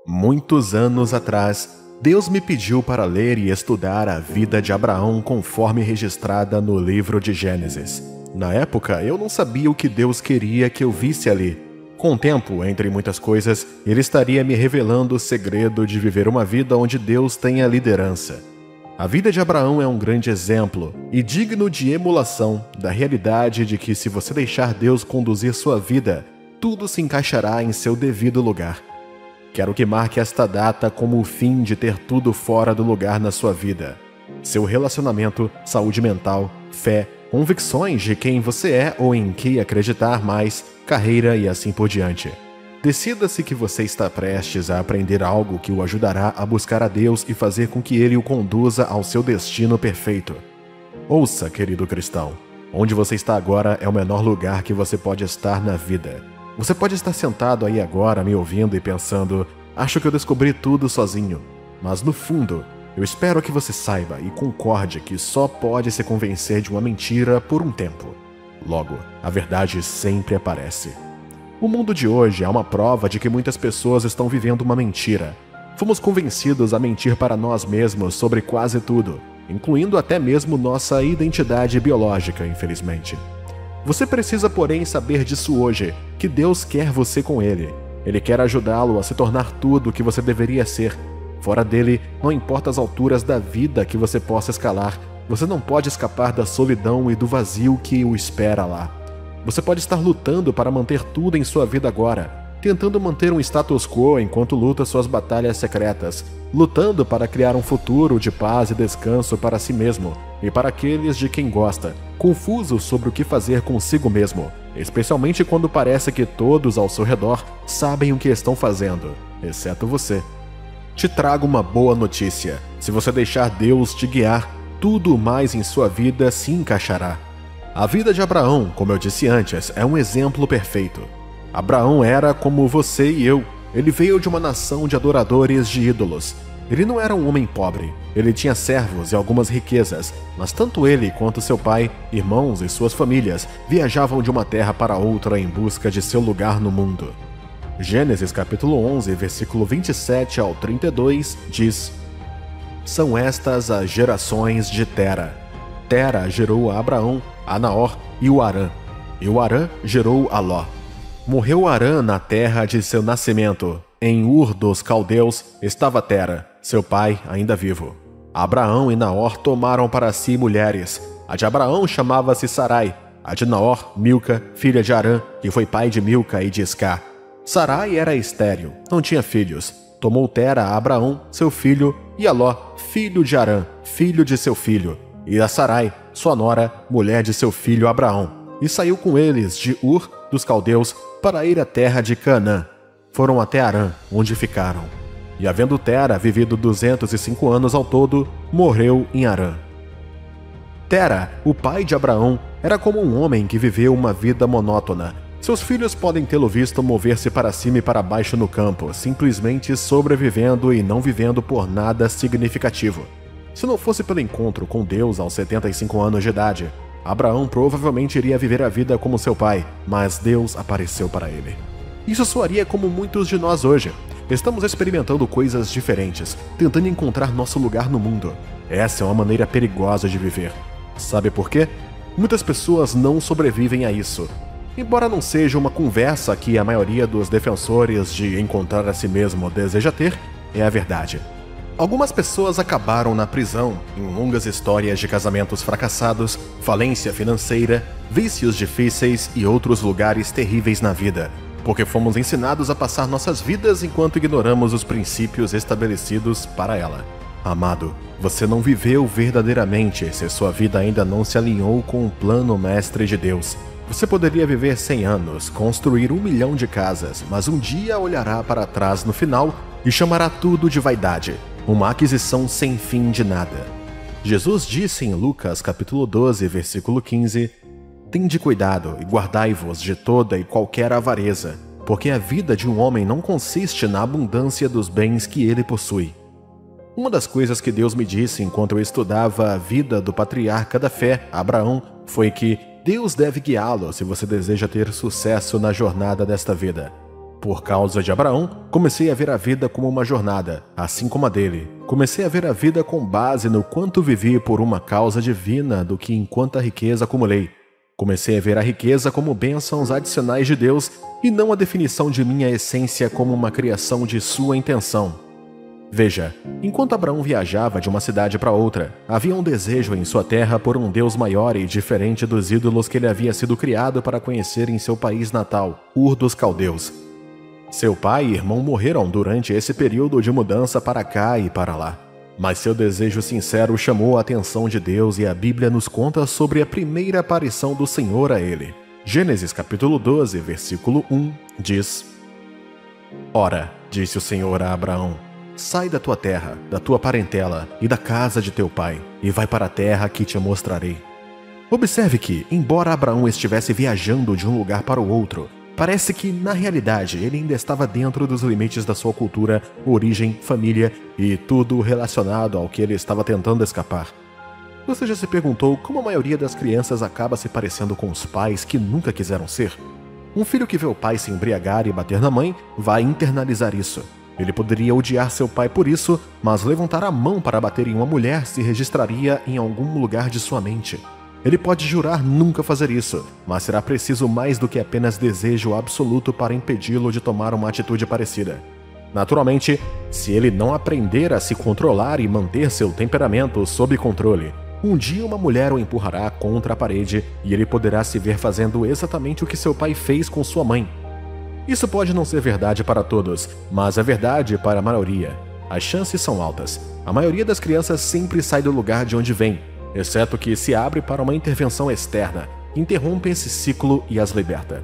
Muitos anos atrás, Deus me pediu para ler e estudar a vida de Abraão conforme registrada no livro de Gênesis. Na época, eu não sabia o que Deus queria que eu visse ali. Com o tempo, entre muitas coisas, Ele estaria me revelando o segredo de viver uma vida onde Deus tenha liderança. A vida de Abraão é um grande exemplo e digno de emulação da realidade de que se você deixar Deus conduzir sua vida, tudo se encaixará em seu devido lugar. Quero que marque esta data como o fim de ter tudo fora do lugar na sua vida. Seu relacionamento, saúde mental, fé, convicções de quem você é ou em que acreditar mais, carreira e assim por diante. Decida-se que você está prestes a aprender algo que o ajudará a buscar a Deus e fazer com que Ele o conduza ao seu destino perfeito. Ouça, querido cristão, onde você está agora é o menor lugar que você pode estar na vida. Você pode estar sentado aí agora me ouvindo e pensando, acho que eu descobri tudo sozinho. Mas no fundo, eu espero que você saiba e concorde que só pode se convencer de uma mentira por um tempo. Logo, a verdade sempre aparece. O mundo de hoje é uma prova de que muitas pessoas estão vivendo uma mentira. Fomos convencidos a mentir para nós mesmos sobre quase tudo, incluindo até mesmo nossa identidade biológica, infelizmente. Você precisa, porém, saber disso hoje, que Deus quer você com Ele. Ele quer ajudá-lo a se tornar tudo o que você deveria ser. Fora dele, não importa as alturas da vida que você possa escalar, você não pode escapar da solidão e do vazio que o espera lá. Você pode estar lutando para manter tudo em sua vida agora, tentando manter um status quo enquanto luta suas batalhas secretas, lutando para criar um futuro de paz e descanso para si mesmo e para aqueles de quem gosta, confuso sobre o que fazer consigo mesmo, especialmente quando parece que todos ao seu redor sabem o que estão fazendo, exceto você. Te trago uma boa notícia: se você deixar Deus te guiar, tudo mais em sua vida se encaixará. A vida de Abraão, como eu disse antes, é um exemplo perfeito. Abraão era como você e eu. Ele veio de uma nação de adoradores de ídolos. Ele não era um homem pobre. Ele tinha servos e algumas riquezas, mas tanto ele quanto seu pai, irmãos e suas famílias viajavam de uma terra para outra em busca de seu lugar no mundo. Gênesis capítulo 11, versículo 27 ao 32 diz: São estas as gerações de Tera. Tera gerou a Abraão, a Naor e o Harã. E o Harã gerou a Ló. Morreu Harã na terra de seu nascimento. Em Ur dos Caldeus estava Tera, seu pai ainda vivo. Abraão e Naor tomaram para si mulheres. A de Abraão chamava-se Sarai, a de Naor, Milca, filha de Harã, que foi pai de Milca e de Iscá. Sarai era estéril, não tinha filhos. Tomou Tera a Abraão, seu filho, e a Ló, filho de Harã, filho de seu filho, e a Sarai, sua nora, mulher de seu filho Abraão, e saiu com eles de Ur dos Caldeus para ir à terra de Canaã. Foram até Harã, onde ficaram. E havendo Tera vivido 205 anos ao todo, morreu em Harã. Tera, o pai de Abraão, era como um homem que viveu uma vida monótona. Seus filhos podem tê-lo visto mover-se para cima e para baixo no campo, simplesmente sobrevivendo e não vivendo por nada significativo. Se não fosse pelo encontro com Deus aos 75 anos de idade, Abraão provavelmente iria viver a vida como seu pai, mas Deus apareceu para ele. Isso soaria como muitos de nós hoje. Estamos experimentando coisas diferentes, tentando encontrar nosso lugar no mundo. Essa é uma maneira perigosa de viver. Sabe por quê? Muitas pessoas não sobrevivem a isso. Embora não seja uma conversa que a maioria dos defensores de encontrar a si mesmo deseja ter, é a verdade. Algumas pessoas acabaram na prisão, em longas histórias de casamentos fracassados, falência financeira, vícios difíceis e outros lugares terríveis na vida, porque fomos ensinados a passar nossas vidas enquanto ignoramos os princípios estabelecidos para ela. Amado, você não viveu verdadeiramente se sua vida ainda não se alinhou com o plano mestre de Deus. Você poderia viver 100 anos, construir 1 milhão de casas, mas um dia olhará para trás no final e chamará tudo de vaidade. Uma aquisição sem fim de nada. Jesus disse em Lucas capítulo 12, versículo 15: Tende cuidado e guardai-vos de toda e qualquer avareza, porque a vida de um homem não consiste na abundância dos bens que ele possui. Uma das coisas que Deus me disse enquanto eu estudava a vida do patriarca da fé, Abraão, foi que Deus deve guiá-lo se você deseja ter sucesso na jornada desta vida. Por causa de Abraão, comecei a ver a vida como uma jornada, assim como a dele. Comecei a ver a vida com base no quanto vivi por uma causa divina do que em quanta riqueza acumulei. Comecei a ver a riqueza como bênçãos adicionais de Deus e não a definição de minha essência como uma criação de sua intenção. Veja, enquanto Abraão viajava de uma cidade para outra, havia um desejo em sua terra por um Deus maior e diferente dos ídolos que ele havia sido criado para conhecer em seu país natal, Ur dos Caldeus. Seu pai e irmão morreram durante esse período de mudança para cá e para lá. Mas seu desejo sincero chamou a atenção de Deus e a Bíblia nos conta sobre a primeira aparição do Senhor a ele. Gênesis capítulo 12, versículo 1, diz: Ora, disse o Senhor a Abraão, sai da tua terra, da tua parentela e da casa de teu pai, e vai para a terra que te mostrarei. Observe que, embora Abraão estivesse viajando de um lugar para o outro, parece que, na realidade, ele ainda estava dentro dos limites da sua cultura, origem, família e tudo relacionado ao que ele estava tentando escapar. Você já se perguntou como a maioria das crianças acaba se parecendo com os pais que nunca quiseram ser? Um filho que vê o pai se embriagar e bater na mãe vai internalizar isso. Ele poderia odiar seu pai por isso, mas levantar a mão para bater em uma mulher se registraria em algum lugar de sua mente. Ele pode jurar nunca fazer isso, mas será preciso mais do que apenas desejo absoluto para impedi-lo de tomar uma atitude parecida. Naturalmente, se ele não aprender a se controlar e manter seu temperamento sob controle, um dia uma mulher o empurrará contra a parede e ele poderá se ver fazendo exatamente o que seu pai fez com sua mãe. Isso pode não ser verdade para todos, mas é verdade para a maioria. As chances são altas. A maioria das crianças sempre sai do lugar de onde vem, exceto que se abre para uma intervenção externa, interrompe esse ciclo e as liberta.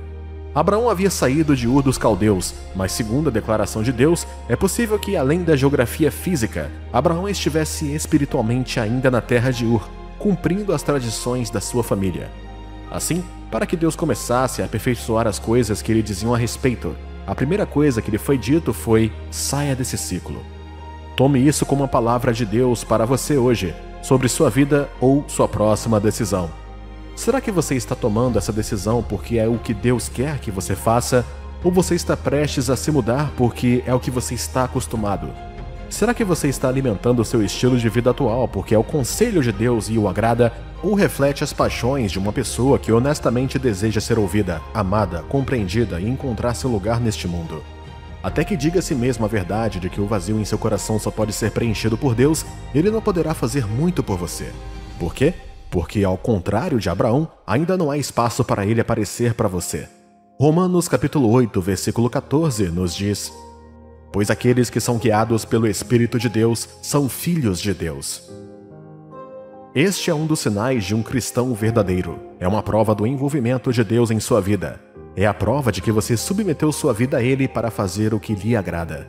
Abraão havia saído de Ur dos Caldeus, mas segundo a declaração de Deus, é possível que, além da geografia física, Abraão estivesse espiritualmente ainda na terra de Ur, cumprindo as tradições da sua família. Assim, para que Deus começasse a aperfeiçoar as coisas que lhe diziam a respeito, a primeira coisa que lhe foi dito foi: saia desse ciclo. Tome isso como uma palavra de Deus para você hoje, sobre sua vida ou sua próxima decisão. Será que você está tomando essa decisão porque é o que Deus quer que você faça, ou você está prestes a se mudar porque é o que você está acostumado? Será que você está alimentando o seu estilo de vida atual porque é o conselho de Deus e o agrada, ou reflete as paixões de uma pessoa que honestamente deseja ser ouvida, amada, compreendida e encontrar seu lugar neste mundo? Até que diga a si mesmo a verdade de que o vazio em seu coração só pode ser preenchido por Deus, ele não poderá fazer muito por você. Por quê? Porque, ao contrário de Abraão, ainda não há espaço para ele aparecer para você. Romanos capítulo 8, versículo 14 nos diz: pois aqueles que são guiados pelo Espírito de Deus são filhos de Deus. Este é um dos sinais de um cristão verdadeiro. É uma prova do envolvimento de Deus em sua vida. É a prova de que você submeteu sua vida a Ele para fazer o que lhe agrada.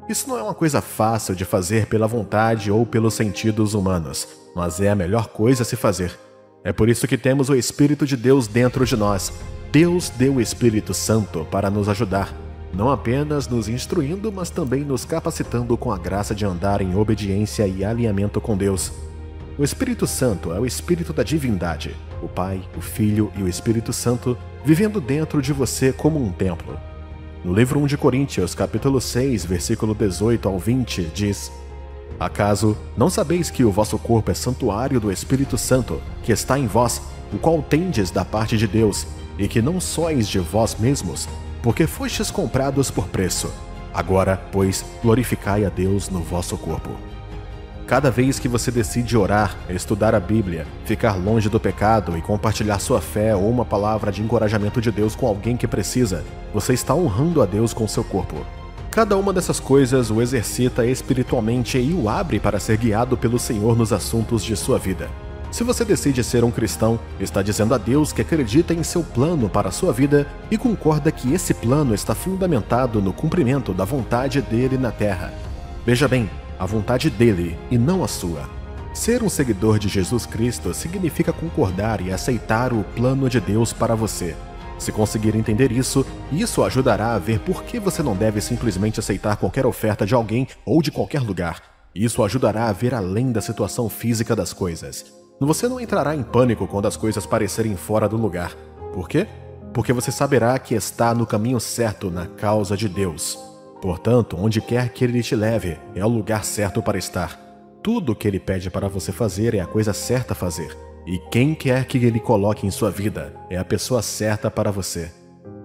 Isso não é uma coisa fácil de fazer pela vontade ou pelos sentidos humanos, mas é a melhor coisa a se fazer. É por isso que temos o Espírito de Deus dentro de nós. Deus deu o Espírito Santo para nos ajudar, não apenas nos instruindo, mas também nos capacitando com a graça de andar em obediência e alinhamento com Deus. O Espírito Santo é o Espírito da divindade, o Pai, o Filho e o Espírito Santo vivendo dentro de você como um templo. No livro 1 de Coríntios, capítulo 6, versículo 18 ao 20, diz: acaso não sabeis que o vosso corpo é santuário do Espírito Santo, que está em vós, o qual tendes da parte de Deus, e que não sois de vós mesmos, porque fostes comprados por preço? Agora, pois, glorificai a Deus no vosso corpo. Cada vez que você decide orar, estudar a Bíblia, ficar longe do pecado e compartilhar sua fé ou uma palavra de encorajamento de Deus com alguém que precisa, você está honrando a Deus com seu corpo. Cada uma dessas coisas o exercita espiritualmente e o abre para ser guiado pelo Senhor nos assuntos de sua vida. Se você decide ser um cristão, está dizendo a Deus que acredita em seu plano para a sua vida e concorda que esse plano está fundamentado no cumprimento da vontade dele na terra. Veja bem, a vontade dele e não a sua. Ser um seguidor de Jesus Cristo significa concordar e aceitar o plano de Deus para você. Se conseguir entender isso, isso ajudará a ver por que você não deve simplesmente aceitar qualquer oferta de alguém ou de qualquer lugar. Isso ajudará a ver além da situação física das coisas. Você não entrará em pânico quando as coisas parecerem fora do lugar. Por quê? porque você saberá que está no caminho certo na causa de Deus. Portanto, onde quer que Ele te leve, é o lugar certo para estar. Tudo o que Ele pede para você fazer é a coisa certa a fazer. E quem quer que Ele coloque em sua vida é a pessoa certa para você.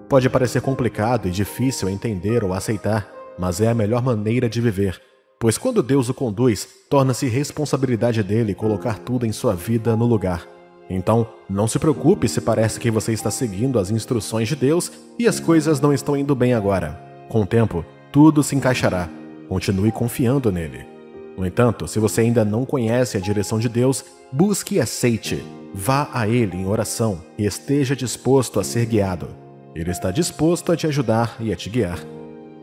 Pode parecer complicado e difícil entender ou aceitar, mas é a melhor maneira de viver. Pois quando Deus o conduz, torna-se responsabilidade dele colocar tudo em sua vida no lugar. Então, não se preocupe se parece que você está seguindo as instruções de Deus e as coisas não estão indo bem agora. Com o tempo, tudo se encaixará. Continue confiando nele. No entanto, se você ainda não conhece a direção de Deus, busque e aceite. Vá a Ele em oração e esteja disposto a ser guiado. Ele está disposto a te ajudar e a te guiar.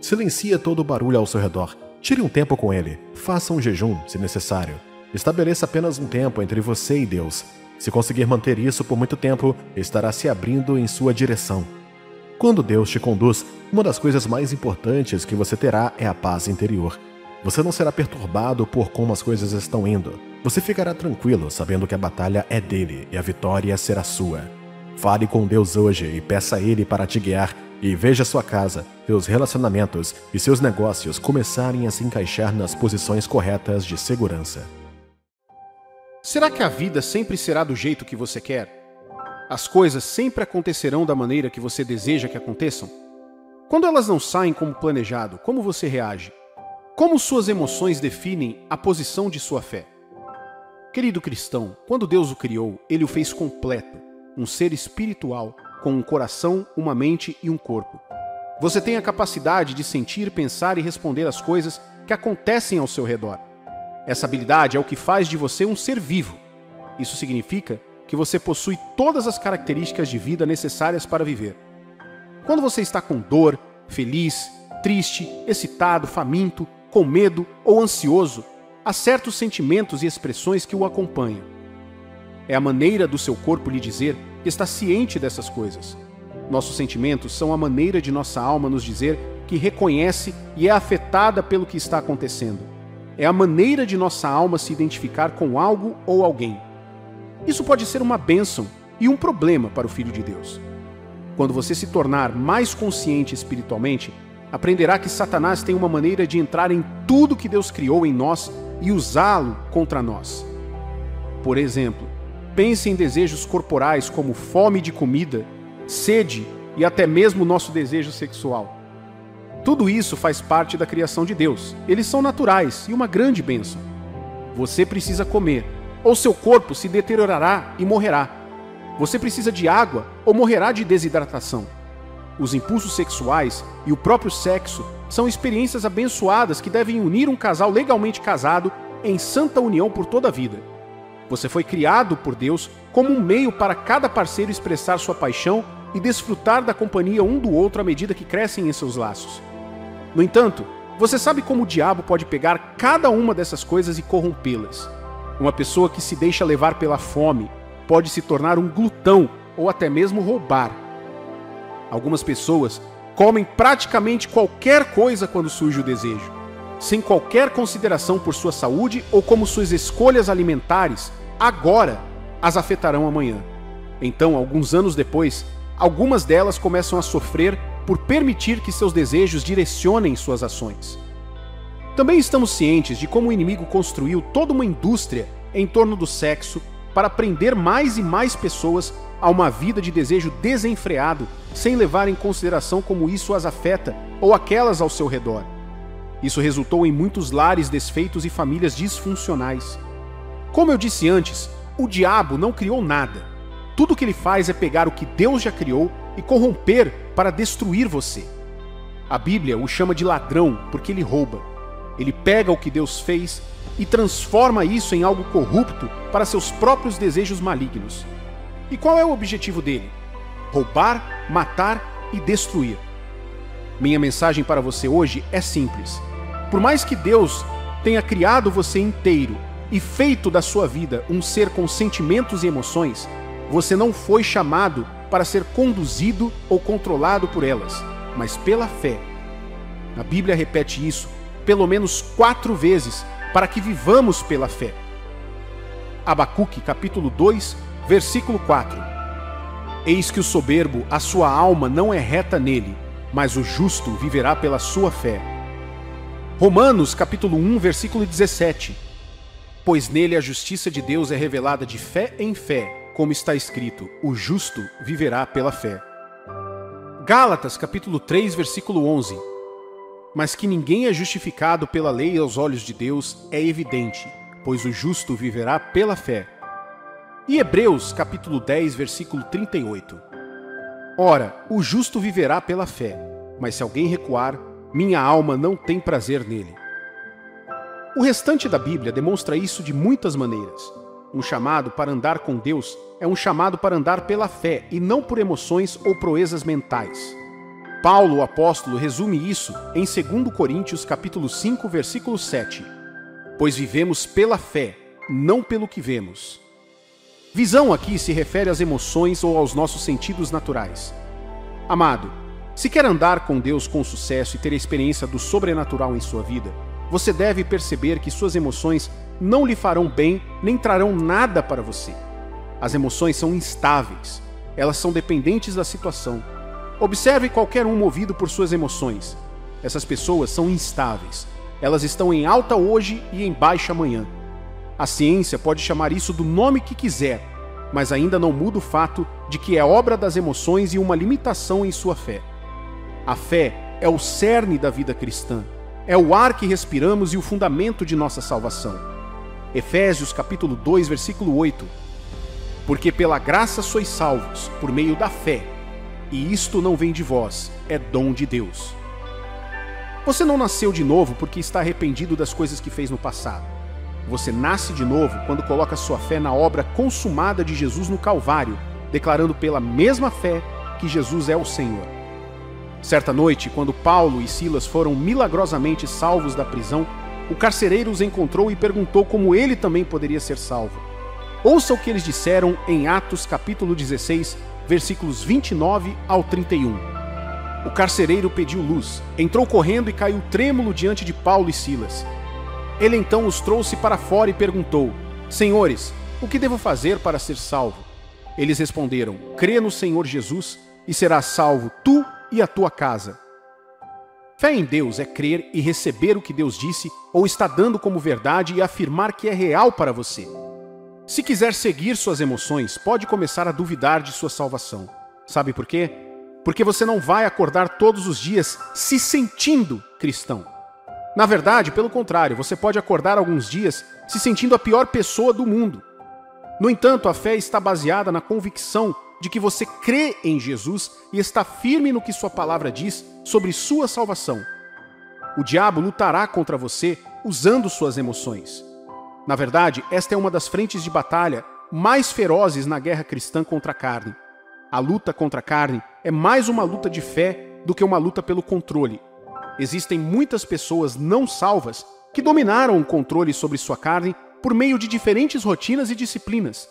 Silencie todo o barulho ao seu redor. Tire um tempo com Ele. Faça um jejum, se necessário. Estabeleça apenas um tempo entre você e Deus. Se conseguir manter isso por muito tempo, estará se abrindo em sua direção. Quando Deus te conduz, uma das coisas mais importantes que você terá é a paz interior. Você não será perturbado por como as coisas estão indo. Você ficará tranquilo sabendo que a batalha é dele e a vitória será sua. Fale com Deus hoje e peça a Ele para te guiar e veja sua casa, seus relacionamentos e seus negócios começarem a se encaixar nas posições corretas de segurança. Será que a vida sempre será do jeito que você quer? As coisas sempre acontecerão da maneira que você deseja que aconteçam? Quando elas não saem como planejado, como você reage? Como suas emoções definem a posição de sua fé? Querido cristão, quando Deus o criou, Ele o fez completo, um ser espiritual, com um coração, uma mente e um corpo. Você tem a capacidade de sentir, pensar e responder às coisas que acontecem ao seu redor. Essa habilidade é o que faz de você um ser vivo. Isso significa que você possui todas as características de vida necessárias para viver. Quando você está com dor, feliz, triste, excitado, faminto, com medo ou ansioso, há certos sentimentos e expressões que o acompanham. É a maneira do seu corpo lhe dizer que está ciente dessas coisas. Nossos sentimentos são a maneira de nossa alma nos dizer que reconhece e é afetada pelo que está acontecendo. É a maneira de nossa alma se identificar com algo ou alguém. Isso pode ser uma bênção e um problema para o Filho de Deus. Quando você se tornar mais consciente espiritualmente, aprenderá que Satanás tem uma maneira de entrar em tudo que Deus criou em nós e usá-lo contra nós. Por exemplo, pense em desejos corporais como fome de comida, sede e até mesmo nosso desejo sexual. Tudo isso faz parte da criação de Deus. Eles são naturais e uma grande bênção. Você precisa comer, ou seu corpo se deteriorará e morrerá. Você precisa de água ou morrerá de desidratação. Os impulsos sexuais e o próprio sexo são experiências abençoadas que devem unir um casal legalmente casado em santa união por toda a vida. Você foi criado por Deus como um meio para cada parceiro expressar sua paixão e desfrutar da companhia um do outro à medida que crescem em seus laços. No entanto, você sabe como o diabo pode pegar cada uma dessas coisas e corrompê-las. Uma pessoa que se deixa levar pela fome pode se tornar um glutão ou até mesmo roubar. Algumas pessoas comem praticamente qualquer coisa quando surge o desejo, sem qualquer consideração por sua saúde ou como suas escolhas alimentares agora as afetarão amanhã. Então, alguns anos depois, algumas delas começam a sofrer por permitir que seus desejos direcionem suas ações. Também estamos cientes de como o inimigo construiu toda uma indústria em torno do sexo para prender mais e mais pessoas a uma vida de desejo desenfreado, sem levar em consideração como isso as afeta ou aquelas ao seu redor. Isso resultou em muitos lares desfeitos e famílias disfuncionais. Como eu disse antes, o diabo não criou nada. Tudo o que ele faz é pegar o que Deus já criou e corromper para destruir você. A Bíblia o chama de ladrão porque ele rouba. Ele pega o que Deus fez e transforma isso em algo corrupto para seus próprios desejos malignos. E qual é o objetivo dele? Roubar, matar e destruir. Minha mensagem para você hoje é simples. Por mais que Deus tenha criado você inteiro e feito da sua vida um ser com sentimentos e emoções, você não foi chamado para ser conduzido ou controlado por elas, mas pela fé. A Bíblia repete isso pelo menos 4 vezes para que vivamos pela fé. Abacuque, capítulo 2, versículo 4. Eis que o soberbo, a sua alma não é reta nele, mas o justo viverá pela sua fé. Romanos capítulo 1, versículo 17. Pois nele a justiça de Deus é revelada de fé em fé, como está escrito, o justo viverá pela fé. Gálatas capítulo 3, versículo 11. Mas que ninguém é justificado pela lei aos olhos de Deus é evidente, pois o justo viverá pela fé. E Hebreus capítulo 10, versículo 38. Ora, o justo viverá pela fé, mas se alguém recuar, minha alma não tem prazer nele. O restante da Bíblia demonstra isso de muitas maneiras. Um chamado para andar com Deus é um chamado para andar pela fé e não por emoções ou proezas mentais. Paulo, o apóstolo, resume isso em 2 Coríntios capítulo 5, versículo 7. Pois vivemos pela fé, não pelo que vemos. Visão aqui se refere às emoções ou aos nossos sentidos naturais. Amado, se quer andar com Deus com sucesso e ter a experiência do sobrenatural em sua vida, você deve perceber que suas emoções não lhe farão bem nem trarão nada para você. As emoções são instáveis, elas são dependentes da situação. Observe qualquer um movido por suas emoções. Essas pessoas são instáveis. Elas estão em alta hoje e em baixa amanhã. A ciência pode chamar isso do nome que quiser, mas ainda não muda o fato de que é obra das emoções e uma limitação em sua fé. A fé é o cerne da vida cristã, é o ar que respiramos e o fundamento de nossa salvação. Efésios capítulo 2, versículo 8. Porque pela graça sois salvos, por meio da fé, e isto não vem de vós, é dom de Deus. Você não nasceu de novo porque está arrependido das coisas que fez no passado. Você nasce de novo quando coloca sua fé na obra consumada de Jesus no Calvário, declarando pela mesma fé que Jesus é o Senhor. Certa noite, quando Paulo e Silas foram milagrosamente salvos da prisão, o carcereiro os encontrou e perguntou como ele também poderia ser salvo. Ouça o que eles disseram em Atos capítulo 16, versículos 29 ao 31. O carcereiro pediu luz, entrou correndo e caiu trêmulo diante de Paulo e Silas. Ele então os trouxe para fora e perguntou: Senhores, o que devo fazer para ser salvo? Eles responderam: Crê no Senhor Jesus e serás salvo tu e a tua casa. Fé em Deus é crer e receber o que Deus disse ou está dando como verdade e afirmar que é real para você. Se quiser seguir suas emoções, pode começar a duvidar de sua salvação. Sabe por quê? Porque você não vai acordar todos os dias se sentindo cristão. Na verdade, pelo contrário, você pode acordar alguns dias se sentindo a pior pessoa do mundo. No entanto, a fé está baseada na convicção de que você crê em Jesus e está firme no que sua palavra diz sobre sua salvação. O diabo lutará contra você usando suas emoções. Na verdade, esta é uma das frentes de batalha mais ferozes na guerra cristã contra a carne. A luta contra a carne é mais uma luta de fé do que uma luta pelo controle. Existem muitas pessoas não salvas que dominaram o controle sobre sua carne por meio de diferentes rotinas e disciplinas.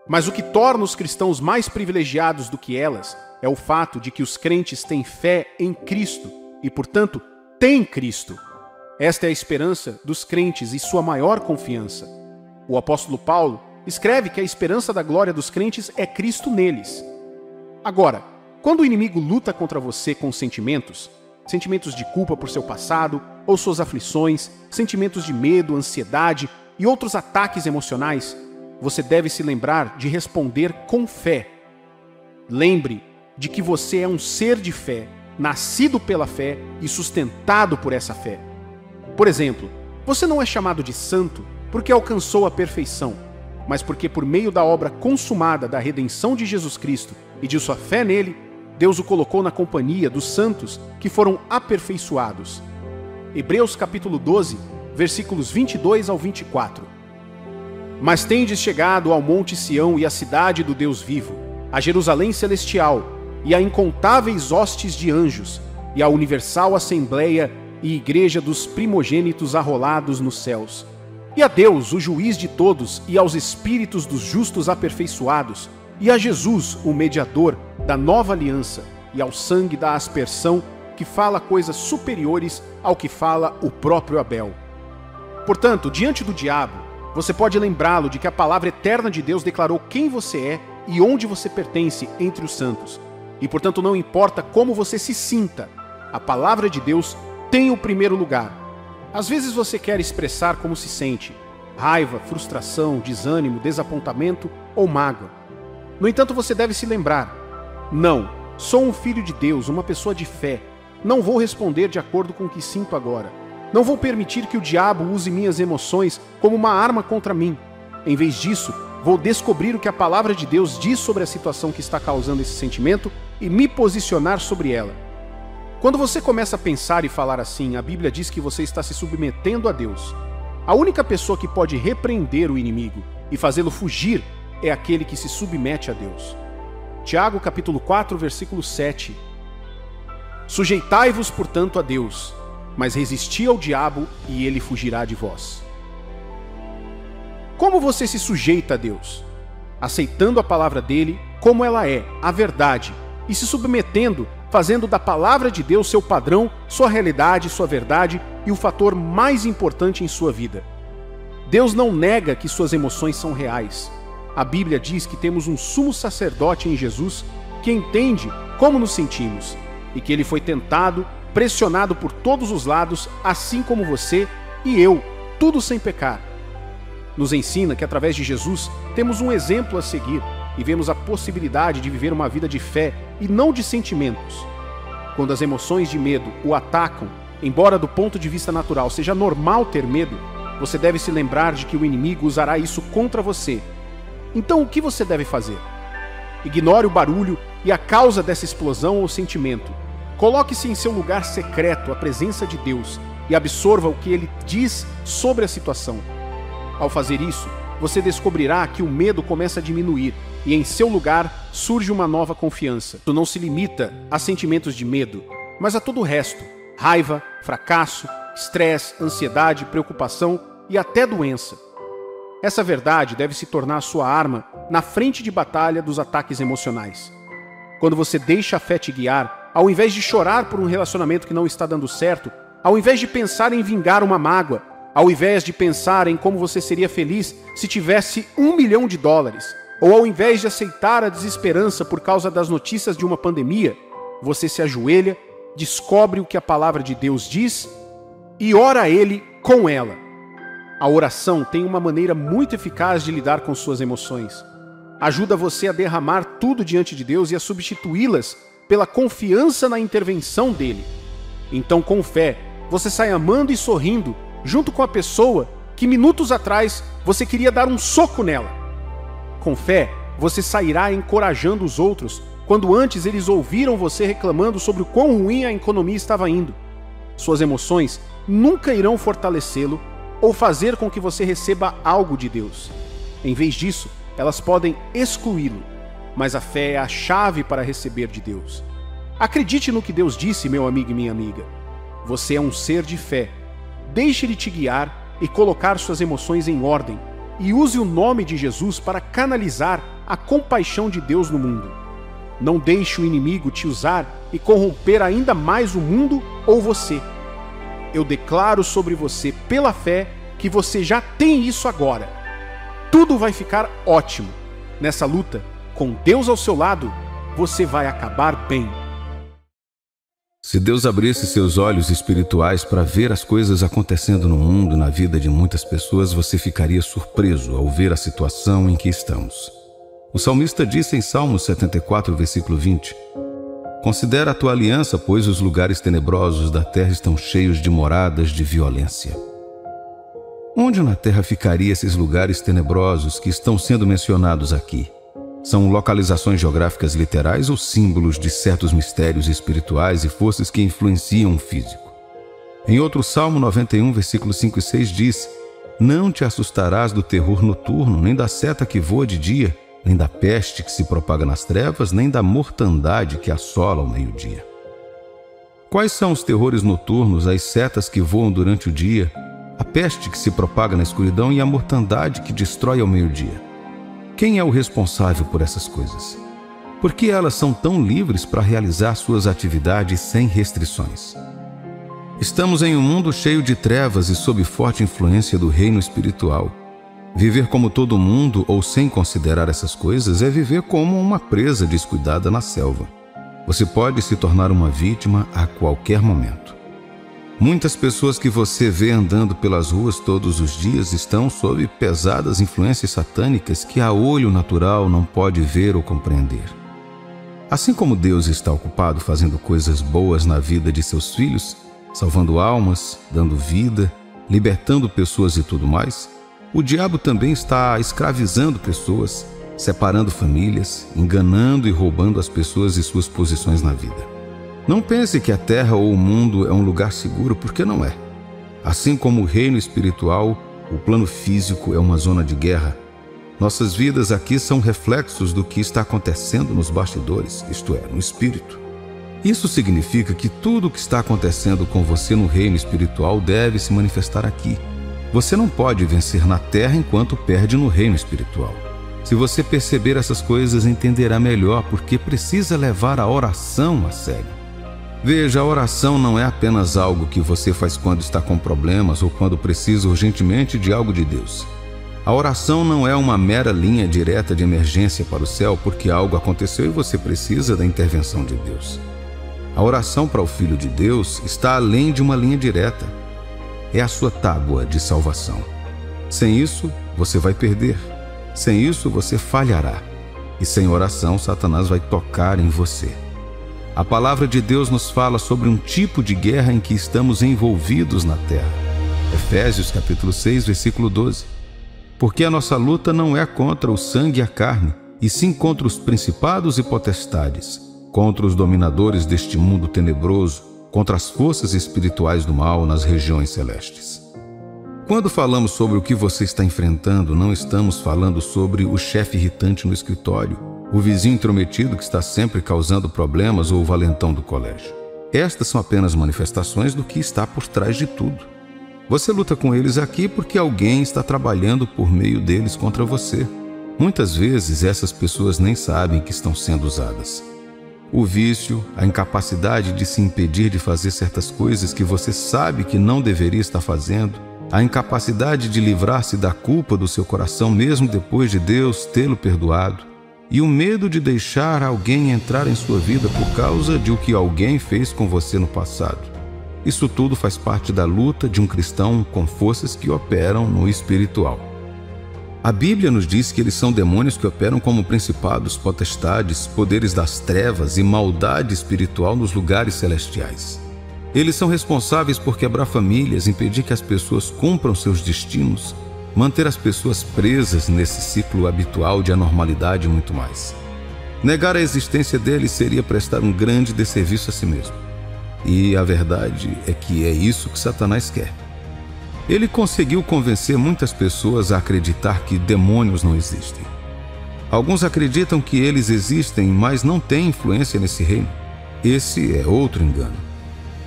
Mas o que torna os cristãos mais privilegiados do que elas é o fato de que os crentes têm fé em Cristo e, portanto, têm Cristo. Esta é a esperança dos crentes e sua maior confiança. O apóstolo Paulo escreve que a esperança da glória dos crentes é Cristo neles. Agora, quando o inimigo luta contra você com sentimentos de culpa por seu passado, ou suas aflições, sentimentos de medo, ansiedade e outros ataques emocionais, você deve se lembrar de responder com fé. Lembre de que você é um ser de fé, nascido pela fé e sustentado por essa fé. Por exemplo, você não é chamado de santo porque alcançou a perfeição, mas porque por meio da obra consumada da redenção de Jesus Cristo e de sua fé nele, Deus o colocou na companhia dos santos que foram aperfeiçoados. Hebreus capítulo 12, versículos 22 ao 24. Mas tendes chegado ao monte Sião e à cidade do Deus vivo, a Jerusalém celestial, e a incontáveis hostes de anjos, e a universal assembleia e igreja dos primogênitos arrolados nos céus. E a Deus, o juiz de todos, e aos espíritos dos justos aperfeiçoados, e a Jesus, o mediador da nova aliança, e ao sangue da aspersão, que fala coisas superiores ao que fala o próprio Abel. Portanto, diante do diabo, você pode lembrá-lo de que a palavra eterna de Deus declarou quem você é e onde você pertence entre os santos. E, portanto, não importa como você se sinta, a palavra de Deus tem o primeiro lugar. Às vezes você quer expressar como se sente: raiva, frustração, desânimo, desapontamento ou mágoa. No entanto, você deve se lembrar: não, sou um filho de Deus, uma pessoa de fé. Não vou responder de acordo com o que sinto agora. Não vou permitir que o diabo use minhas emoções como uma arma contra mim. Em vez disso, vou descobrir o que a palavra de Deus diz sobre a situação que está causando esse sentimento e me posicionar sobre ela. Quando você começa a pensar e falar assim, a Bíblia diz que você está se submetendo a Deus. A única pessoa que pode repreender o inimigo e fazê-lo fugir é aquele que se submete a Deus. Tiago capítulo 4, versículo 7. Sujeitai-vos, portanto, a Deus, mas resisti ao diabo e ele fugirá de vós. Como você se sujeita a Deus? Aceitando a palavra dele como ela é, a verdade, e se submetendo, fazendo da palavra de Deus seu padrão, sua realidade, sua verdade e o fator mais importante em sua vida. Deus não nega que suas emoções são reais. A Bíblia diz que temos um sumo sacerdote em Jesus que entende como nos sentimos e que ele foi tentado, pressionado por todos os lados, assim como você e eu, tudo sem pecar. Nos ensina que através de Jesus temos um exemplo a seguir e vemos a possibilidade de viver uma vida de fé e não de sentimentos. Quando as emoções de medo o atacam, embora do ponto de vista natural seja normal ter medo, você deve se lembrar de que o inimigo usará isso contra você. Então o que você deve fazer? Ignore o barulho e a causa dessa explosão ou sentimento. Coloque-se em seu lugar secreto, à presença de Deus, e absorva o que ele diz sobre a situação. Ao fazer isso, você descobrirá que o medo começa a diminuir e em seu lugar surge uma nova confiança. Isso não se limita a sentimentos de medo, mas a todo o resto: raiva, fracasso, estresse, ansiedade, preocupação e até doença. Essa verdade deve se tornar sua arma na frente de batalha dos ataques emocionais. Quando você deixa a fé te guiar, ao invés de chorar por um relacionamento que não está dando certo, ao invés de pensar em vingar uma mágoa, ao invés de pensar em como você seria feliz se tivesse $1 milhão, ou ao invés de aceitar a desesperança por causa das notícias de uma pandemia, você se ajoelha, descobre o que a palavra de Deus diz e ora a Ele com ela. A oração tem uma maneira muito eficaz de lidar com suas emoções. Ajuda você a derramar tudo diante de Deus e a substituí-las pela confiança na intervenção dele. Então, com fé, você sai amando e sorrindo junto com a pessoa que minutos atrás você queria dar um soco nela. Com fé, você sairá encorajando os outros quando antes eles ouviram você reclamando sobre o quão ruim a economia estava indo. Suas emoções nunca irão fortalecê-lo ou fazer com que você receba algo de Deus. Em vez disso, elas podem excluí-lo, mas a fé é a chave para receber de Deus. Acredite no que Deus disse, meu amigo e minha amiga. Você é um ser de fé. Deixe Ele te guiar e colocar suas emoções em ordem, e use o nome de Jesus para canalizar a compaixão de Deus no mundo. Não deixe o inimigo te usar e corromper ainda mais o mundo ou você. Eu declaro sobre você, pela fé, que você já tem isso agora. Tudo vai ficar ótimo. Nessa luta, com Deus ao seu lado, você vai acabar bem. Se Deus abrisse seus olhos espirituais para ver as coisas acontecendo no mundo, na vida de muitas pessoas, você ficaria surpreso ao ver a situação em que estamos. O salmista disse em Salmos 74, versículo 20: Considera a tua aliança, pois os lugares tenebrosos da terra estão cheios de moradas de violência. Onde na terra ficariam esses lugares tenebrosos que estão sendo mencionados aqui? São localizações geográficas literais ou símbolos de certos mistérios espirituais e forças que influenciam o físico? Em outro Salmo 91, versículos 5 e 6 diz: Não te assustarás do terror noturno, nem da seta que voa de dia, nem da peste que se propaga nas trevas, nem da mortandade que assola ao meio-dia. Quais são os terrores noturnos, as setas que voam durante o dia, a peste que se propaga na escuridão e a mortandade que destrói ao meio-dia? Quem é o responsável por essas coisas? Por que elas são tão livres para realizar suas atividades sem restrições? Estamos em um mundo cheio de trevas e sob forte influência do reino espiritual. Viver como todo mundo ou sem considerar essas coisas é viver como uma presa descuidada na selva. Você pode se tornar uma vítima a qualquer momento. Muitas pessoas que você vê andando pelas ruas todos os dias estão sob pesadas influências satânicas que a olho natural não pode ver ou compreender. Assim como Deus está ocupado fazendo coisas boas na vida de seus filhos, salvando almas, dando vida, libertando pessoas e tudo mais, o diabo também está escravizando pessoas, separando famílias, enganando e roubando as pessoas e suas posições na vida. Não pense que a terra ou o mundo é um lugar seguro, porque não é. Assim como o reino espiritual, o plano físico é uma zona de guerra. Nossas vidas aqui são reflexos do que está acontecendo nos bastidores, isto é, no espírito. Isso significa que tudo o que está acontecendo com você no reino espiritual deve se manifestar aqui. Você não pode vencer na terra enquanto perde no reino espiritual. Se você perceber essas coisas, entenderá melhor porque precisa levar a oração a sério. Veja, a oração não é apenas algo que você faz quando está com problemas ou quando precisa urgentemente de algo de Deus. A oração não é uma mera linha direta de emergência para o céu porque algo aconteceu e você precisa da intervenção de Deus. A oração para o Filho de Deus está além de uma linha direta. É a sua tábua de salvação. Sem isso, você vai perder. Sem isso, você falhará. E sem oração, Satanás vai tocar em você. A palavra de Deus nos fala sobre um tipo de guerra em que estamos envolvidos na terra. Efésios capítulo 6, versículo 12. Porque a nossa luta não é contra o sangue e a carne, e sim contra os principados e potestades, contra os dominadores deste mundo tenebroso, contra as forças espirituais do mal nas regiões celestes. Quando falamos sobre o que você está enfrentando, não estamos falando sobre o chefe irritante no escritório, o vizinho intrometido que está sempre causando problemas ou o valentão do colégio. Estas são apenas manifestações do que está por trás de tudo. Você luta com eles aqui porque alguém está trabalhando por meio deles contra você. Muitas vezes essas pessoas nem sabem que estão sendo usadas. O vício, a incapacidade de se impedir de fazer certas coisas que você sabe que não deveria estar fazendo, a incapacidade de livrar-se da culpa do seu coração mesmo depois de Deus tê-lo perdoado, e o medo de deixar alguém entrar em sua vida por causa de o que alguém fez com você no passado. Isso tudo faz parte da luta de um cristão com forças que operam no espiritual. A Bíblia nos diz que eles são demônios que operam como principados, potestades, poderes das trevas e maldade espiritual nos lugares celestiais. Eles são responsáveis por quebrar famílias, impedir que as pessoas cumpram seus destinos, manter as pessoas presas nesse ciclo habitual de anormalidade e muito mais. Negar a existência deles seria prestar um grande desserviço a si mesmo. E a verdade é que é isso que Satanás quer. Ele conseguiu convencer muitas pessoas a acreditar que demônios não existem. Alguns acreditam que eles existem, mas não têm influência nesse reino. Esse é outro engano.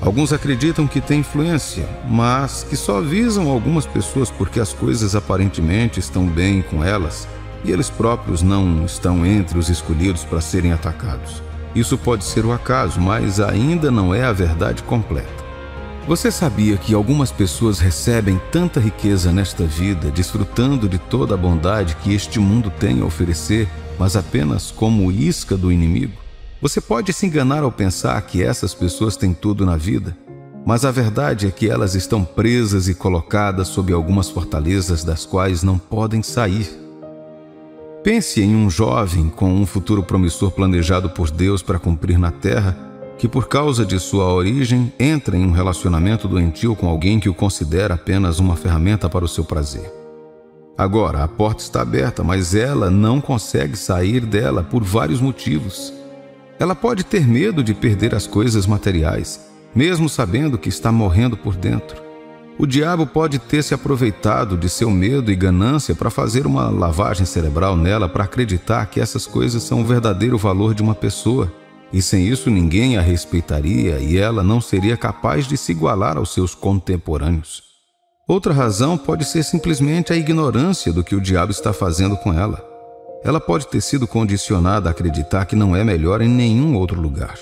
Alguns acreditam que têm influência, mas que só avisam algumas pessoas porque as coisas aparentemente estão bem com elas e eles próprios não estão entre os escolhidos para serem atacados. Isso pode ser o acaso, mas ainda não é a verdade completa. Você sabia que algumas pessoas recebem tanta riqueza nesta vida, desfrutando de toda a bondade que este mundo tem a oferecer, mas apenas como isca do inimigo? Você pode se enganar ao pensar que essas pessoas têm tudo na vida, mas a verdade é que elas estão presas e colocadas sob algumas fortalezas das quais não podem sair. Pense em um jovem com um futuro promissor planejado por Deus para cumprir na terra, que por causa de sua origem entra em um relacionamento doentio com alguém que o considera apenas uma ferramenta para o seu prazer. Agora, a porta está aberta, mas ela não consegue sair dela por vários motivos. Ela pode ter medo de perder as coisas materiais, mesmo sabendo que está morrendo por dentro. O diabo pode ter se aproveitado de seu medo e ganância para fazer uma lavagem cerebral nela para acreditar que essas coisas são o verdadeiro valor de uma pessoa, e sem isso ninguém a respeitaria e ela não seria capaz de se igualar aos seus contemporâneos. Outra razão pode ser simplesmente a ignorância do que o diabo está fazendo com ela. Ela pode ter sido condicionada a acreditar que não é melhor em nenhum outro lugar.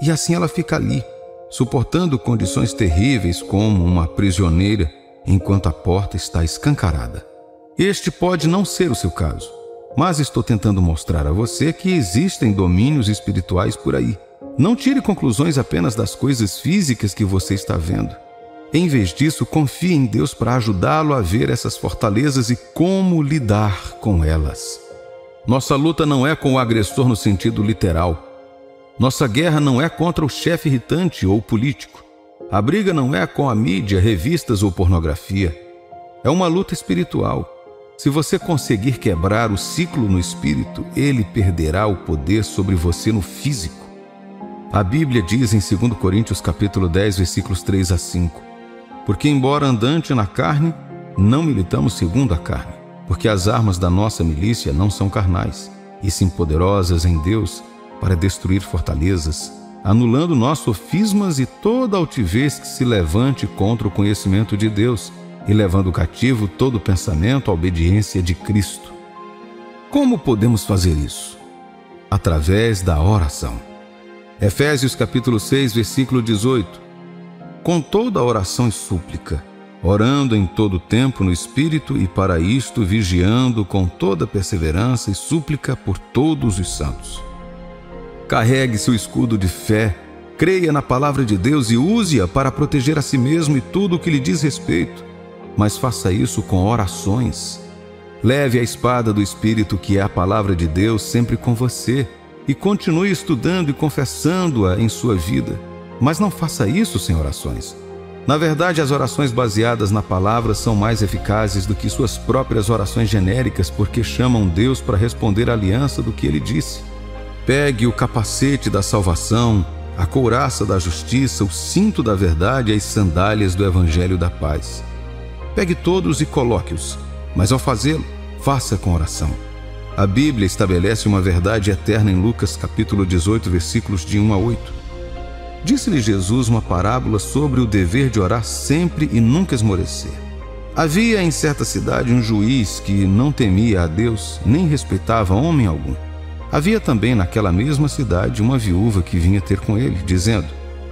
E assim ela fica ali, suportando condições terríveis como uma prisioneira, enquanto a porta está escancarada. Este pode não ser o seu caso, mas estou tentando mostrar a você que existem domínios espirituais por aí. Não tire conclusões apenas das coisas físicas que você está vendo. Em vez disso, confie em Deus para ajudá-lo a ver essas fortalezas e como lidar com elas. Nossa luta não é com o agressor no sentido literal. Nossa guerra não é contra o chefe irritante ou político. A briga não é com a mídia, revistas ou pornografia. É uma luta espiritual. Se você conseguir quebrar o ciclo no espírito, ele perderá o poder sobre você no físico. A Bíblia diz em 2 Coríntios capítulo 10, versículos 3 a 5: Porque embora andante na carne, não militamos segundo a carne, porque as armas da nossa milícia não são carnais, e sim poderosas em Deus para destruir fortalezas, anulando nossos sofismas e toda altivez que se levante contra o conhecimento de Deus, e levando cativo todo pensamento à obediência de Cristo. Como podemos fazer isso? Através da oração. Efésios capítulo 6, versículo 18. Com toda oração e súplica, orando em todo tempo no Espírito e para isto vigiando com toda perseverança e súplica por todos os santos. Carregue seu escudo de fé, creia na palavra de Deus e use-a para proteger a si mesmo e tudo o que lhe diz respeito. Mas faça isso com orações. Leve a espada do Espírito, que é a palavra de Deus, sempre com você, e continue estudando e confessando-a em sua vida. Mas não faça isso sem orações. Na verdade, as orações baseadas na palavra são mais eficazes do que suas próprias orações genéricas, porque chamam Deus para responder à aliança do que Ele disse. Pegue o capacete da salvação, a couraça da justiça, o cinto da verdade e as sandálias do evangelho da paz. Pegue todos e coloque-os, mas ao fazê-lo, faça com oração. A Bíblia estabelece uma verdade eterna em Lucas capítulo 18, versículos de 1 a 8. Disse-lhe Jesus uma parábola sobre o dever de orar sempre e nunca esmorecer. Havia em certa cidade um juiz que não temia a Deus, nem respeitava homem algum. Havia também naquela mesma cidade uma viúva que vinha ter com ele, dizendo: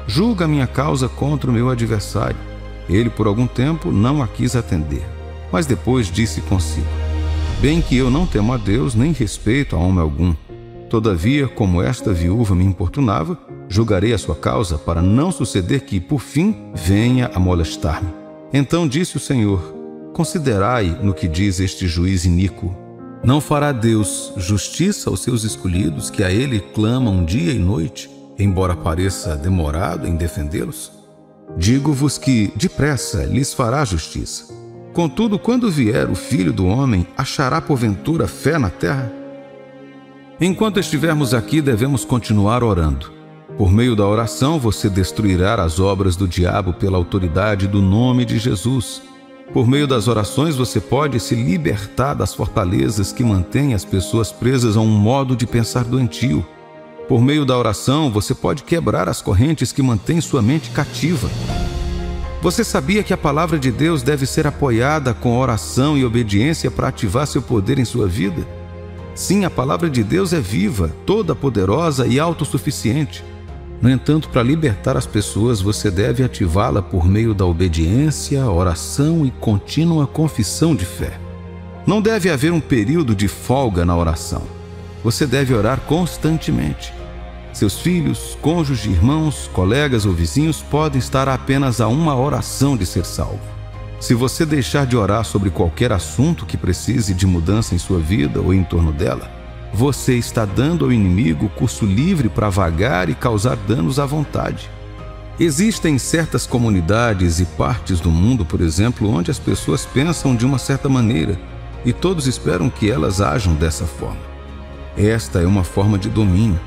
Julga a minha causa contra o meu adversário. Ele por algum tempo não a quis atender, mas depois disse consigo: Bem que eu não temo a Deus, nem respeito a homem algum. Todavia, como esta viúva me importunava, julgarei a sua causa, para não suceder que, por fim, venha a molestar-me. Então disse o Senhor: Considerai no que diz este juiz iníquo. Não fará Deus justiça aos seus escolhidos, que a Ele clamam dia e noite, embora pareça demorado em defendê-los? Digo-vos que, depressa, lhes fará justiça. Contudo, quando vier o Filho do Homem, achará porventura fé na terra? Enquanto estivermos aqui, devemos continuar orando. Por meio da oração, você destruirá as obras do diabo pela autoridade do nome de Jesus. Por meio das orações, você pode se libertar das fortalezas que mantêm as pessoas presas a um modo de pensar doentio. Por meio da oração, você pode quebrar as correntes que mantêm sua mente cativa. Você sabia que a palavra de Deus deve ser apoiada com oração e obediência para ativar seu poder em sua vida? Sim, a palavra de Deus é viva, toda poderosa e autossuficiente. No entanto, para libertar as pessoas, você deve ativá-la por meio da obediência, oração e contínua confissão de fé. Não deve haver um período de folga na oração. Você deve orar constantemente. Seus filhos, cônjuge, irmãos, colegas ou vizinhos podem estar a apenas a uma oração de ser salvo. Se você deixar de orar sobre qualquer assunto que precise de mudança em sua vida ou em torno dela, você está dando ao inimigo curso livre para vagar e causar danos à vontade. Existem certas comunidades e partes do mundo, por exemplo, onde as pessoas pensam de uma certa maneira e todos esperam que elas ajam dessa forma. Esta é uma forma de domínio.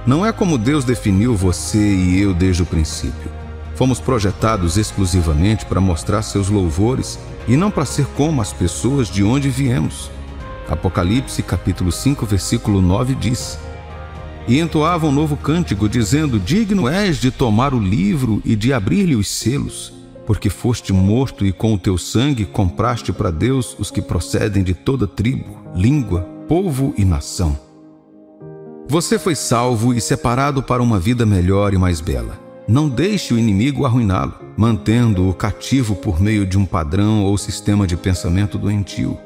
Não é como Deus definiu você e eu desde o princípio. Fomos projetados exclusivamente para mostrar seus louvores e não para ser como as pessoas de onde viemos. Apocalipse capítulo 5, versículo 9 diz: E entoava um novo cântico, dizendo: Digno és de tomar o livro e de abrir-lhe os selos, porque foste morto e com o teu sangue compraste para Deus os que procedem de toda tribo, língua, povo e nação. Você foi salvo e separado para uma vida melhor e mais bela. Não deixe o inimigo arruiná-lo, mantendo-o cativo por meio de um padrão ou sistema de pensamento doentio.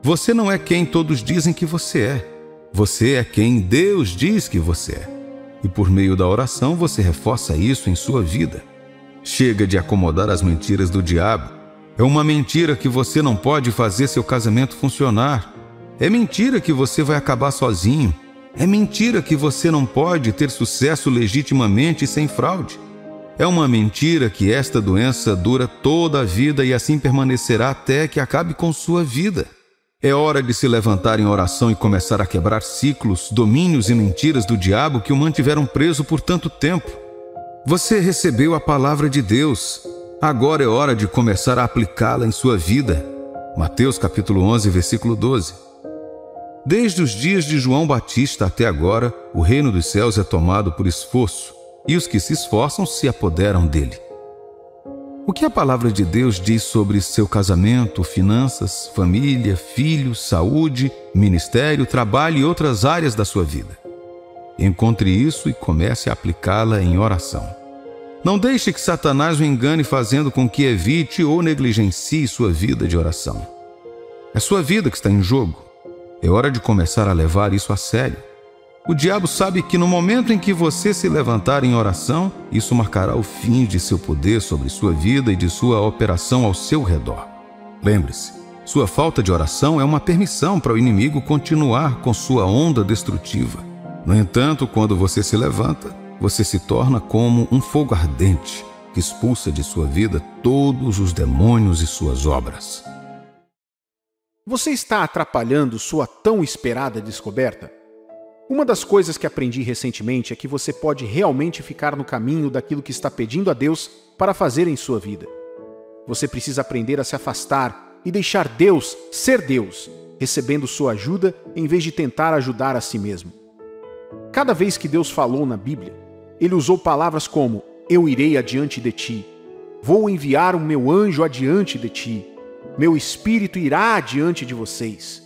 Você não é quem todos dizem que você é. Você é quem Deus diz que você é. E por meio da oração você reforça isso em sua vida. Chega de acomodar as mentiras do diabo. É uma mentira que você não pode fazer seu casamento funcionar. É mentira que você vai acabar sozinho. É mentira que você não pode ter sucesso legitimamente e sem fraude. É uma mentira que esta doença dura toda a vida e assim permanecerá até que acabe com sua vida. É hora de se levantar em oração e começar a quebrar ciclos, domínios e mentiras do diabo que o mantiveram preso por tanto tempo. Você recebeu a palavra de Deus. Agora é hora de começar a aplicá-la em sua vida. Mateus capítulo 11, versículo 12. Desde os dias de João Batista até agora, o reino dos céus é tomado por esforço, e os que se esforçam se apoderam dele. O que a palavra de Deus diz sobre seu casamento, finanças, família, filhos, saúde, ministério, trabalho e outras áreas da sua vida? Encontre isso e comece a aplicá-la em oração. Não deixe que Satanás o engane fazendo com que evite ou negligencie sua vida de oração. É sua vida que está em jogo. É hora de começar a levar isso a sério. O diabo sabe que no momento em que você se levantar em oração, isso marcará o fim de seu poder sobre sua vida e de sua operação ao seu redor. Lembre-se, sua falta de oração é uma permissão para o inimigo continuar com sua onda destrutiva. No entanto, quando você se levanta, você se torna como um fogo ardente que expulsa de sua vida todos os demônios e suas obras. Você está atrapalhando sua tão esperada descoberta? Uma das coisas que aprendi recentemente é que você pode realmente ficar no caminho daquilo que está pedindo a Deus para fazer em sua vida. Você precisa aprender a se afastar e deixar Deus ser Deus, recebendo sua ajuda em vez de tentar ajudar a si mesmo. Cada vez que Deus falou na Bíblia, Ele usou palavras como: eu irei adiante de ti, vou enviar o meu anjo adiante de ti, meu espírito irá adiante de vocês.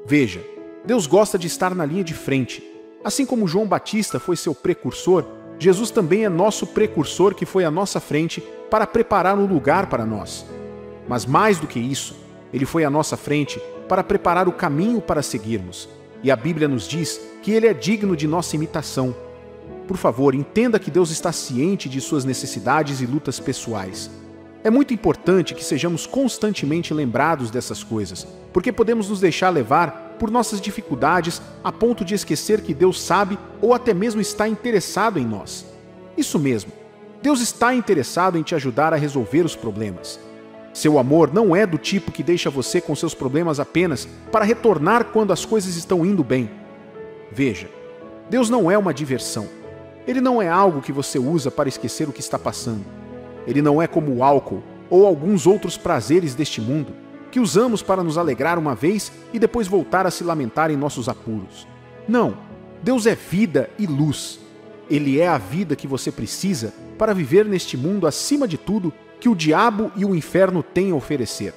Veja, Deus gosta de estar na linha de frente. Assim como João Batista foi seu precursor, Jesus também é nosso precursor que foi à nossa frente para preparar um lugar para nós. Mas mais do que isso, Ele foi à nossa frente para preparar o caminho para seguirmos. E a Bíblia nos diz que Ele é digno de nossa imitação. Por favor, entenda que Deus está ciente de suas necessidades e lutas pessoais. É muito importante que sejamos constantemente lembrados dessas coisas, porque podemos nos deixar levar por nossas dificuldades a ponto de esquecer que Deus sabe ou até mesmo está interessado em nós. Isso mesmo, Deus está interessado em te ajudar a resolver os problemas. Seu amor não é do tipo que deixa você com seus problemas apenas para retornar quando as coisas estão indo bem. Veja, Deus não é uma diversão. Ele não é algo que você usa para esquecer o que está passando. Ele não é como o álcool ou alguns outros prazeres deste mundo, que usamos para nos alegrar uma vez e depois voltar a se lamentar em nossos apuros. Não, Deus é vida e luz. Ele é a vida que você precisa para viver neste mundo acima de tudo que o diabo e o inferno têm a oferecer.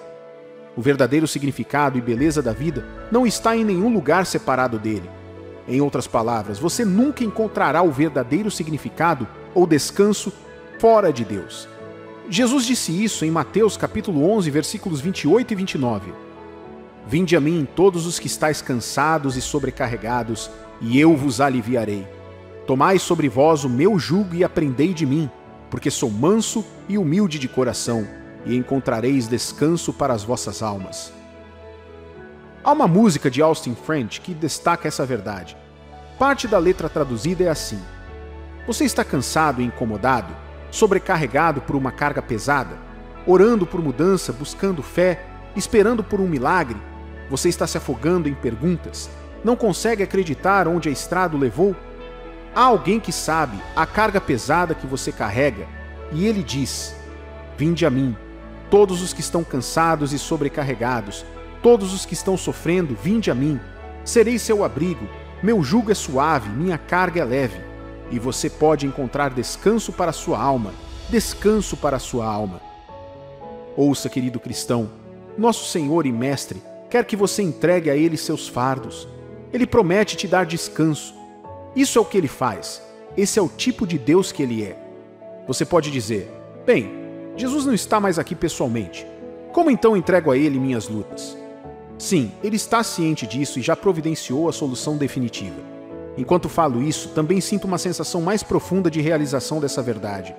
O verdadeiro significado e beleza da vida não está em nenhum lugar separado dele. Em outras palavras, você nunca encontrará o verdadeiro significado ou descanso fora de Deus. Jesus disse isso em Mateus capítulo 11, versículos 28 e 29. Vinde a mim todos os que estáis cansados e sobrecarregados, e eu vos aliviarei. Tomai sobre vós o meu jugo e aprendei de mim, porque sou manso e humilde de coração, e encontrareis descanso para as vossas almas. Há uma música de Austin French que destaca essa verdade. Parte da letra traduzida é assim: você está cansado e incomodado, sobrecarregado por uma carga pesada, orando por mudança, buscando fé, esperando por um milagre? Você está se afogando em perguntas, não consegue acreditar onde a estrada o levou? Há alguém que sabe a carga pesada que você carrega, e ele diz: vinde a mim, todos os que estão cansados e sobrecarregados, todos os que estão sofrendo, vinde a mim, serei seu abrigo, meu jugo é suave, minha carga é leve. E você pode encontrar descanso para a sua alma, descanso para a sua alma. Ouça, querido cristão, nosso Senhor e Mestre quer que você entregue a Ele seus fardos. Ele promete te dar descanso. Isso é o que Ele faz. Esse é o tipo de Deus que Ele é. Você pode dizer: bem, Jesus não está mais aqui pessoalmente. Como então entrego a Ele minhas lutas? Sim, ele está ciente disso e já providenciou a solução definitiva. Enquanto falo isso, também sinto uma sensação mais profunda de realização dessa verdade.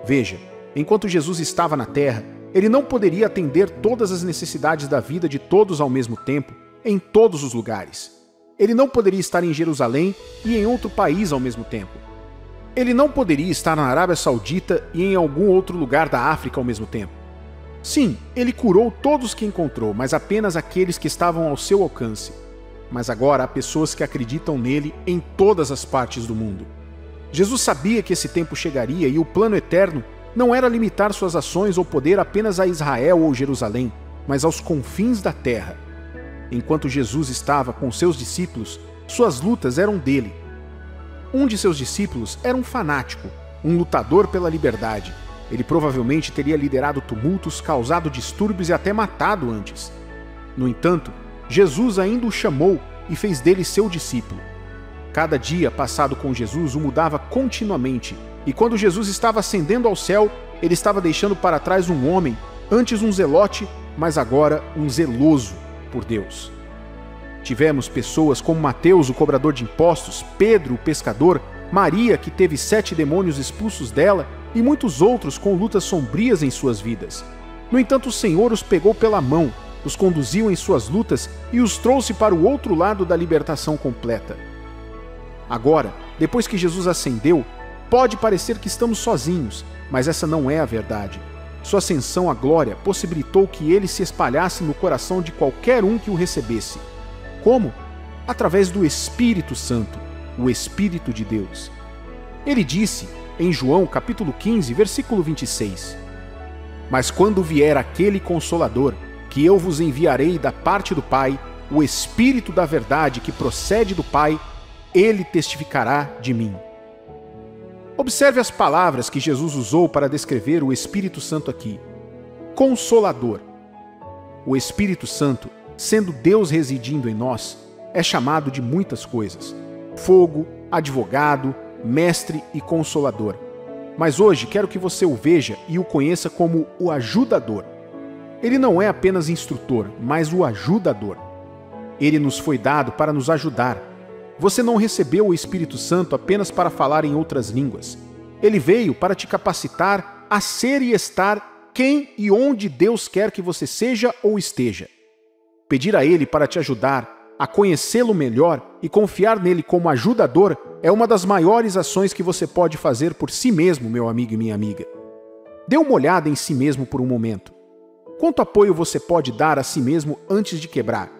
Veja, enquanto Jesus estava na Terra, ele não poderia atender todas as necessidades da vida de todos ao mesmo tempo, em todos os lugares. Ele não poderia estar em Jerusalém e em outro país ao mesmo tempo. Ele não poderia estar na Arábia Saudita e em algum outro lugar da África ao mesmo tempo. Sim, ele curou todos que encontrou, mas apenas aqueles que estavam ao seu alcance. Mas agora há pessoas que acreditam nele em todas as partes do mundo. Jesus sabia que esse tempo chegaria e o plano eterno não era limitar suas ações ou poder apenas a Israel ou Jerusalém, mas aos confins da terra. Enquanto Jesus estava com seus discípulos, suas lutas eram dele. Um de seus discípulos era um fanático, um lutador pela liberdade. Ele provavelmente teria liderado tumultos, causado distúrbios e até matado antes. No entanto, Jesus ainda o chamou e fez dele seu discípulo. Cada dia passado com Jesus o mudava continuamente, e quando Jesus estava ascendendo ao céu, ele estava deixando para trás um homem, antes um zelote, mas agora um zeloso por Deus. Tivemos pessoas como Mateus, o cobrador de impostos, Pedro, o pescador, Maria, que teve 7 demônios expulsos dela, e muitos outros com lutas sombrias em suas vidas. No entanto, o Senhor os pegou pela mão, os conduziu em suas lutas e os trouxe para o outro lado da libertação completa. Agora, depois que Jesus ascendeu, pode parecer que estamos sozinhos, mas essa não é a verdade. Sua ascensão à glória possibilitou que ele se espalhasse no coração de qualquer um que o recebesse. Como? Através do Espírito Santo, o Espírito de Deus. Ele disse, em João capítulo 15, versículo 26, "Mas quando vier aquele Consolador, que eu vos enviarei da parte do Pai, o Espírito da verdade que procede do Pai, ele testificará de mim." Observe as palavras que Jesus usou para descrever o Espírito Santo aqui. Consolador. O Espírito Santo, sendo Deus residindo em nós, é chamado de muitas coisas: fogo, advogado, mestre e consolador. Mas hoje quero que você o veja e o conheça como o ajudador. Ele não é apenas instrutor, mas o ajudador. Ele nos foi dado para nos ajudar. Você não recebeu o Espírito Santo apenas para falar em outras línguas. Ele veio para te capacitar a ser e estar quem e onde Deus quer que você seja ou esteja. Pedir a Ele para te ajudar a conhecê-lo melhor e confiar nele como ajudador é uma das maiores ações que você pode fazer por si mesmo, meu amigo e minha amiga. Dê uma olhada em si mesmo por um momento. Quanto apoio você pode dar a si mesmo antes de quebrar?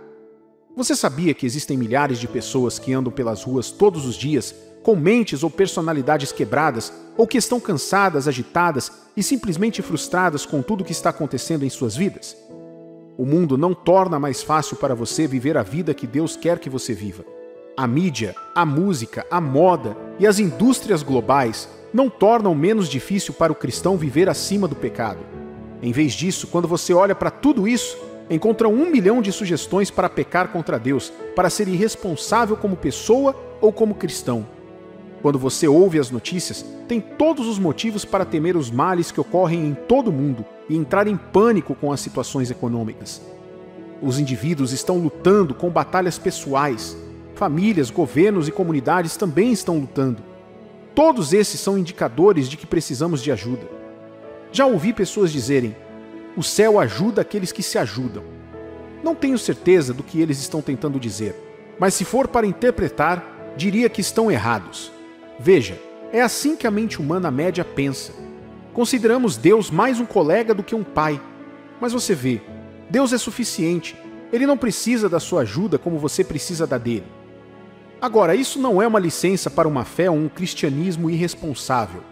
Você sabia que existem milhares de pessoas que andam pelas ruas todos os dias com mentes ou personalidades quebradas ou que estão cansadas, agitadas e simplesmente frustradas com tudo o que está acontecendo em suas vidas? O mundo não torna mais fácil para você viver a vida que Deus quer que você viva. A mídia, a música, a moda e as indústrias globais não tornam menos difícil para o cristão viver acima do pecado. Em vez disso, quando você olha para tudo isso, encontra 1 milhão de sugestões para pecar contra Deus, para ser irresponsável como pessoa ou como cristão. Quando você ouve as notícias, tem todos os motivos para temer os males que ocorrem em todo o mundo e entrar em pânico com as situações econômicas. Os indivíduos estão lutando com batalhas pessoais. Famílias, governos e comunidades também estão lutando. Todos esses são indicadores de que precisamos de ajuda. Já ouvi pessoas dizerem: "O céu ajuda aqueles que se ajudam." Não tenho certeza do que eles estão tentando dizer, mas se for para interpretar, diria que estão errados. Veja, é assim que a mente humana média pensa. Consideramos Deus mais um colega do que um pai. Mas você vê, Deus é suficiente. Ele não precisa da sua ajuda como você precisa da dele. Agora, isso não é uma licença para uma fé ou um cristianismo irresponsável.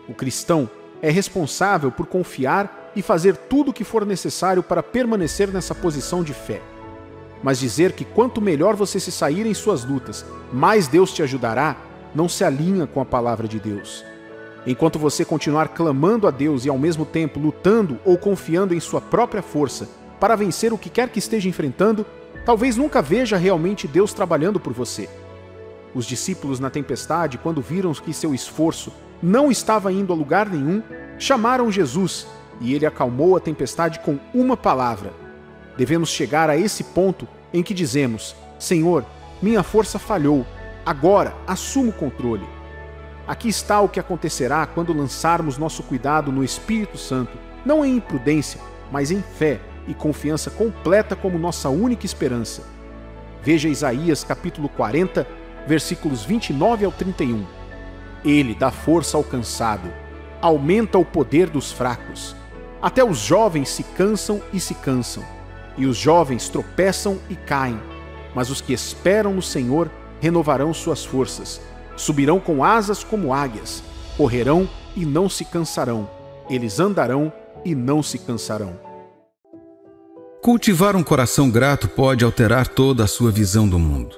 O cristão é responsável por confiar e fazer tudo o que for necessário para permanecer nessa posição de fé. Mas dizer que quanto melhor você se sair em suas lutas, mais Deus te ajudará, não se alinha com a palavra de Deus. Enquanto você continuar clamando a Deus e ao mesmo tempo lutando ou confiando em sua própria força para vencer o que quer que esteja enfrentando, talvez nunca veja realmente Deus trabalhando por você. Os discípulos na tempestade, quando viram que seu esforço não estava indo a lugar nenhum, chamaram Jesus e ele acalmou a tempestade com uma palavra: Devemos chegar a esse ponto em que dizemos: Senhor, minha força falhou, agora assumo o controle. Aqui está o que acontecerá quando lançarmos nosso cuidado no Espírito Santo, não em imprudência, mas em fé e confiança completa como nossa única esperança. Veja Isaías capítulo 40, versículos 29 ao 31. Ele dá força ao cansado, aumenta o poder dos fracos. Até os jovens se cansam, e os jovens tropeçam e caem. Mas os que esperam no Senhor renovarão suas forças, subirão com asas como águias, correrão e não se cansarão, eles andarão e não se cansarão. Cultivar um coração grato pode alterar toda a sua visão do mundo.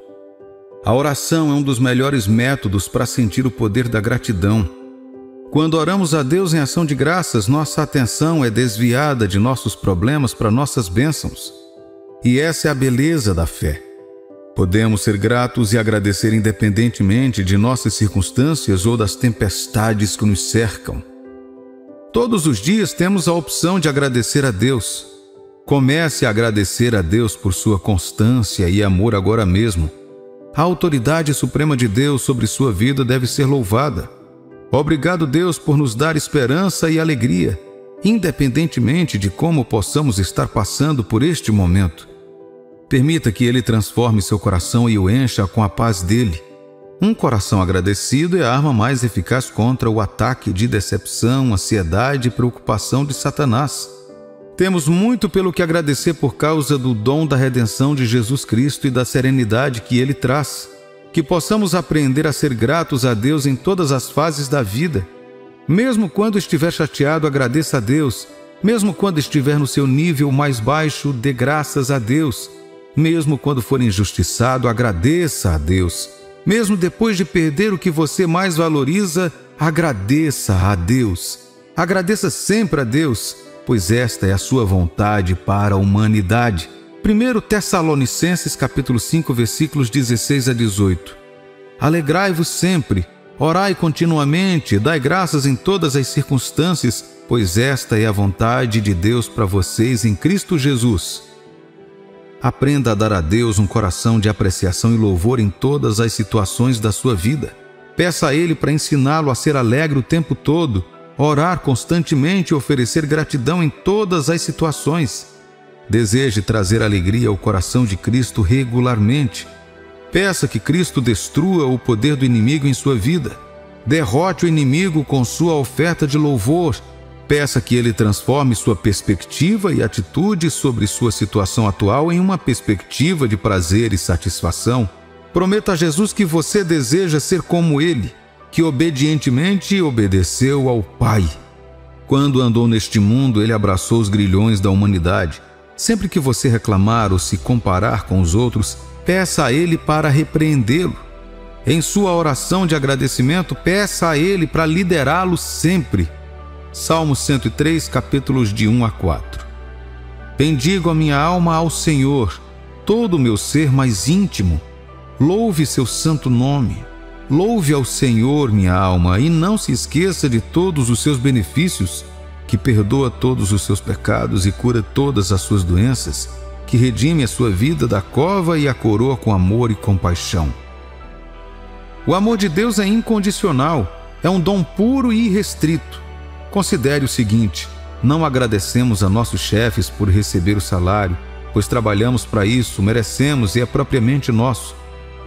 A oração é um dos melhores métodos para sentir o poder da gratidão. Quando oramos a Deus em ação de graças, nossa atenção é desviada de nossos problemas para nossas bênçãos. E essa é a beleza da fé. Podemos ser gratos e agradecer independentemente de nossas circunstâncias ou das tempestades que nos cercam. Todos os dias temos a opção de agradecer a Deus. Comece a agradecer a Deus por sua constância e amor agora mesmo. A autoridade suprema de Deus sobre sua vida deve ser louvada. Obrigado, Deus, por nos dar esperança e alegria, independentemente de como possamos estar passando por este momento. Permita que Ele transforme seu coração e o encha com a paz dele. Um coração agradecido é a arma mais eficaz contra o ataque de decepção, ansiedade e preocupação de Satanás. Temos muito pelo que agradecer por causa do dom da redenção de Jesus Cristo e da serenidade que Ele traz. Que possamos aprender a ser gratos a Deus em todas as fases da vida. Mesmo quando estiver chateado, agradeça a Deus. Mesmo quando estiver no seu nível mais baixo, dê graças a Deus. Mesmo quando for injustiçado, agradeça a Deus. Mesmo depois de perder o que você mais valoriza, agradeça a Deus. Agradeça sempre a Deus, pois esta é a sua vontade para a humanidade. 1 Tessalonicenses capítulo 5, versículos 16 a 18. Alegrai-vos sempre, orai continuamente, dai graças em todas as circunstâncias, pois esta é a vontade de Deus para vocês em Cristo Jesus. Aprenda a dar a Deus um coração de apreciação e louvor em todas as situações da sua vida. Peça a Ele para ensiná-lo a ser alegre o tempo todo, orar constantemente e oferecer gratidão em todas as situações. Deseje trazer alegria ao coração de Cristo regularmente. Peça que Cristo destrua o poder do inimigo em sua vida. Derrote o inimigo com sua oferta de louvor. Peça que Ele transforme sua perspectiva e atitude sobre sua situação atual em uma perspectiva de prazer e satisfação. Prometa a Jesus que você deseja ser como Ele, que obedientemente obedeceu ao Pai. Quando andou neste mundo, Ele abraçou os grilhões da humanidade. Sempre que você reclamar ou se comparar com os outros, peça a Ele para repreendê-lo. Em sua oração de agradecimento, peça a Ele para liderá-lo sempre. Salmo 103, capítulos de 1 a 4. Bendigo a minha alma ao Senhor, todo o meu ser mais íntimo. Louve seu santo nome. Louve ao Senhor, minha alma, e não se esqueça de todos os seus benefícios, que perdoa todos os seus pecados e cura todas as suas doenças, que redime a sua vida da cova e a coroa com amor e compaixão. O amor de Deus é incondicional, é um dom puro e irrestrito. Considere o seguinte: não agradecemos a nossos chefes por receber o salário, pois trabalhamos para isso, merecemos e é propriamente nosso.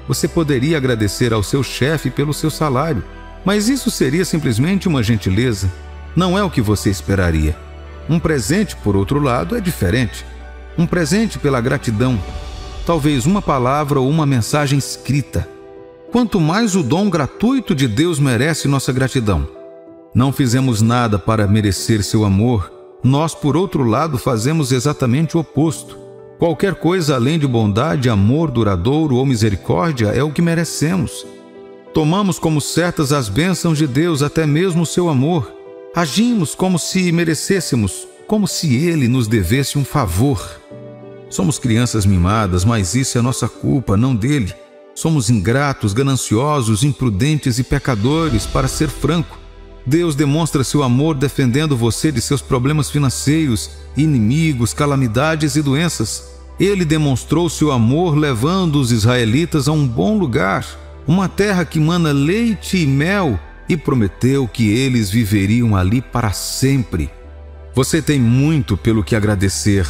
Você poderia agradecer ao seu chefe pelo seu salário, mas isso seria simplesmente uma gentileza. Não é o que você esperaria. Um presente, por outro lado, é diferente. Um presente pela gratidão. Talvez uma palavra ou uma mensagem escrita. Quanto mais o dom gratuito de Deus merece nossa gratidão. Não fizemos nada para merecer seu amor. Nós, por outro lado, fazemos exatamente o oposto. Qualquer coisa além de bondade, amor duradouro ou misericórdia é o que merecemos. Tomamos como certas as bênçãos de Deus, até mesmo o seu amor. Agimos como se merecêssemos, como se Ele nos devesse um favor. Somos crianças mimadas, mas isso é nossa culpa, não dele. Somos ingratos, gananciosos, imprudentes e pecadores, para ser franco. Deus demonstra seu amor defendendo você de seus problemas financeiros, inimigos, calamidades e doenças. Ele demonstrou seu amor levando os israelitas a um bom lugar, uma terra que mana leite e mel, e prometeu que eles viveriam ali para sempre. Você tem muito pelo que agradecer.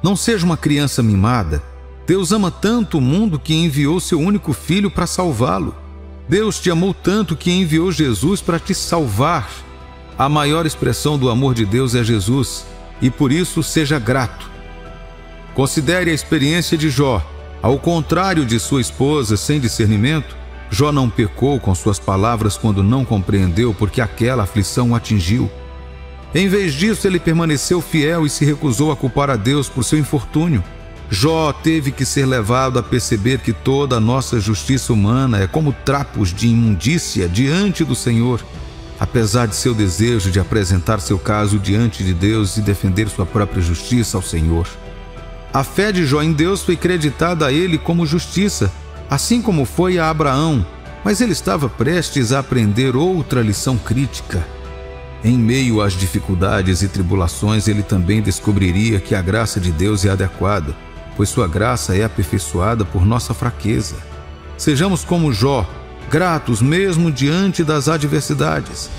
Não seja uma criança mimada. Deus ama tanto o mundo que enviou seu único filho para salvá-lo. Deus te amou tanto que enviou Jesus para te salvar. A maior expressão do amor de Deus é Jesus, e por isso seja grato. Considere a experiência de Jó. Ao contrário de sua esposa sem discernimento, Jó não pecou com suas palavras quando não compreendeu porque aquela aflição o atingiu. Em vez disso, ele permaneceu fiel e se recusou a culpar a Deus por seu infortúnio. Jó teve que ser levado a perceber que toda a nossa justiça humana é como trapos de imundícia diante do Senhor, apesar de seu desejo de apresentar seu caso diante de Deus e defender sua própria justiça ao Senhor. A fé de Jó em Deus foi creditada a ele como justiça, assim como foi a Abraão, mas ele estava prestes a aprender outra lição crítica. Em meio às dificuldades e tribulações, ele também descobriria que a graça de Deus é adequada, pois sua graça é aperfeiçoada por nossa fraqueza. Sejamos como Jó, gratos mesmo diante das adversidades.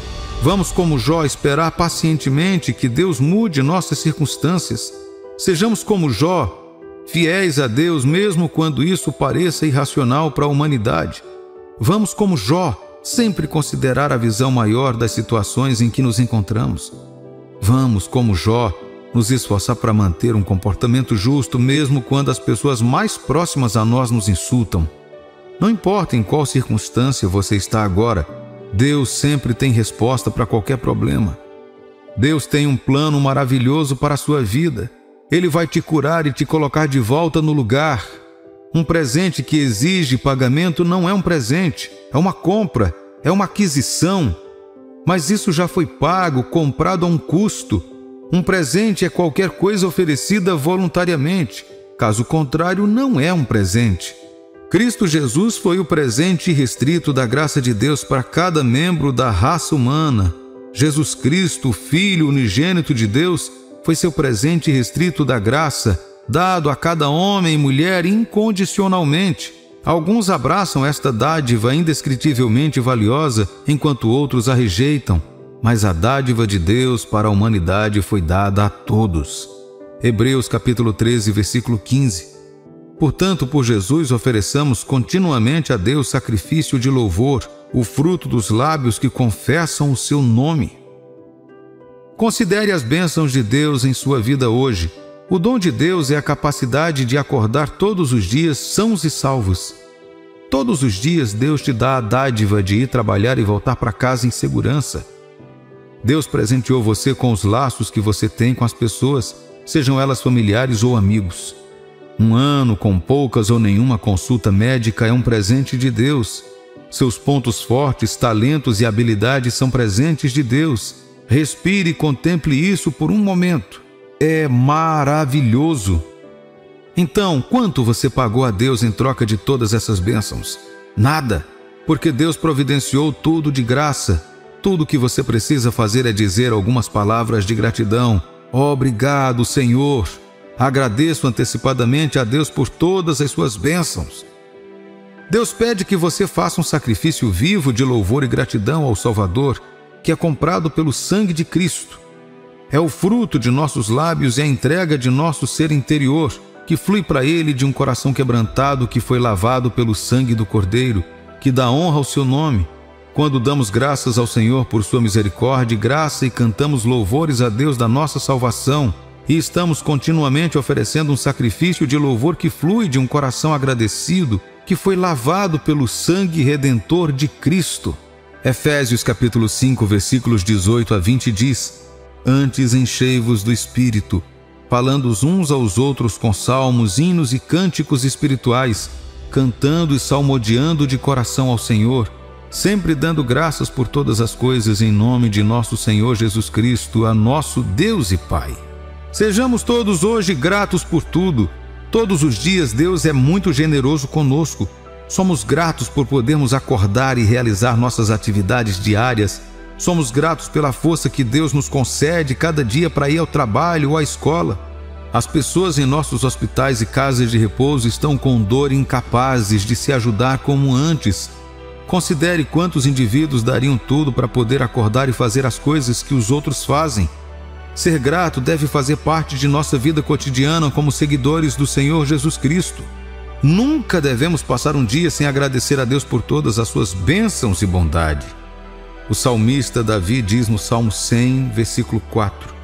Vamos, como Jó, esperar pacientemente que Deus mude nossas circunstâncias. Sejamos como Jó, fiéis a Deus mesmo quando isso pareça irracional para a humanidade. Vamos, como Jó, sempre considerar a visão maior das situações em que nos encontramos. Vamos, como Jó, nos esforçar para manter um comportamento justo mesmo quando as pessoas mais próximas a nós nos insultam. Não importa em qual circunstância você está agora, Deus sempre tem resposta para qualquer problema. Deus tem um plano maravilhoso para a sua vida. Ele vai te curar e te colocar de volta no lugar. Um presente que exige pagamento não é um presente, é uma compra, é uma aquisição. Mas isso já foi pago, comprado a um custo. Um presente é qualquer coisa oferecida voluntariamente. Caso contrário, não é um presente. Cristo Jesus foi o presente irrestrito da graça de Deus para cada membro da raça humana. Jesus Cristo, o Filho unigênito de Deus, foi seu presente irrestrito da graça, dado a cada homem e mulher incondicionalmente. Alguns abraçam esta dádiva indescritivelmente valiosa, enquanto outros a rejeitam. Mas a dádiva de Deus para a humanidade foi dada a todos. Hebreus capítulo 13, versículo 15. Portanto, por Jesus ofereçamos continuamente a Deus sacrifício de louvor, o fruto dos lábios que confessam o seu nome. Considere as bênçãos de Deus em sua vida hoje. O dom de Deus é a capacidade de acordar todos os dias sãos e salvos. Todos os dias Deus te dá a dádiva de ir trabalhar e voltar para casa em segurança. Deus presenteou você com os laços que você tem com as pessoas, sejam elas familiares ou amigos. Um ano com poucas ou nenhuma consulta médica é um presente de Deus. Seus pontos fortes, talentos e habilidades são presentes de Deus. Respire e contemple isso por um momento. É maravilhoso. Então, quanto você pagou a Deus em troca de todas essas bênçãos? Nada, porque Deus providenciou tudo de graça. Tudo o que você precisa fazer é dizer algumas palavras de gratidão. Obrigado, Senhor. Agradeço antecipadamente a Deus por todas as suas bênçãos. Deus pede que você faça um sacrifício vivo de louvor e gratidão ao Salvador, que é comprado pelo sangue de Cristo. É o fruto de nossos lábios e a entrega de nosso ser interior, que flui para Ele de um coração quebrantado que foi lavado pelo sangue do Cordeiro, que dá honra ao seu nome. Quando damos graças ao Senhor por sua misericórdia e graça e cantamos louvores a Deus da nossa salvação, e estamos continuamente oferecendo um sacrifício de louvor que flui de um coração agradecido, que foi lavado pelo sangue redentor de Cristo. Efésios capítulo 5, versículos 18 a 20 diz: Antes enchei-vos do Espírito, falando uns aos outros com salmos, hinos e cânticos espirituais, cantando e salmodiando de coração ao Senhor, sempre dando graças por todas as coisas em nome de nosso Senhor Jesus Cristo, a nosso Deus e Pai. Sejamos todos hoje gratos por tudo. Todos os dias Deus é muito generoso conosco. Somos gratos por podermos acordar e realizar nossas atividades diárias, Somos gratos pela força que Deus nos concede cada dia para ir ao trabalho ou à escola. As pessoas em nossos hospitais e casas de repouso estão com dor e incapazes de se ajudar como antes. Considere quantos indivíduos dariam tudo para poder acordar e fazer as coisas que os outros fazem. Ser grato deve fazer parte de nossa vida cotidiana como seguidores do Senhor Jesus Cristo. Nunca devemos passar um dia sem agradecer a Deus por todas as suas bênçãos e bondade. O salmista Davi diz no Salmo 100, versículo 4: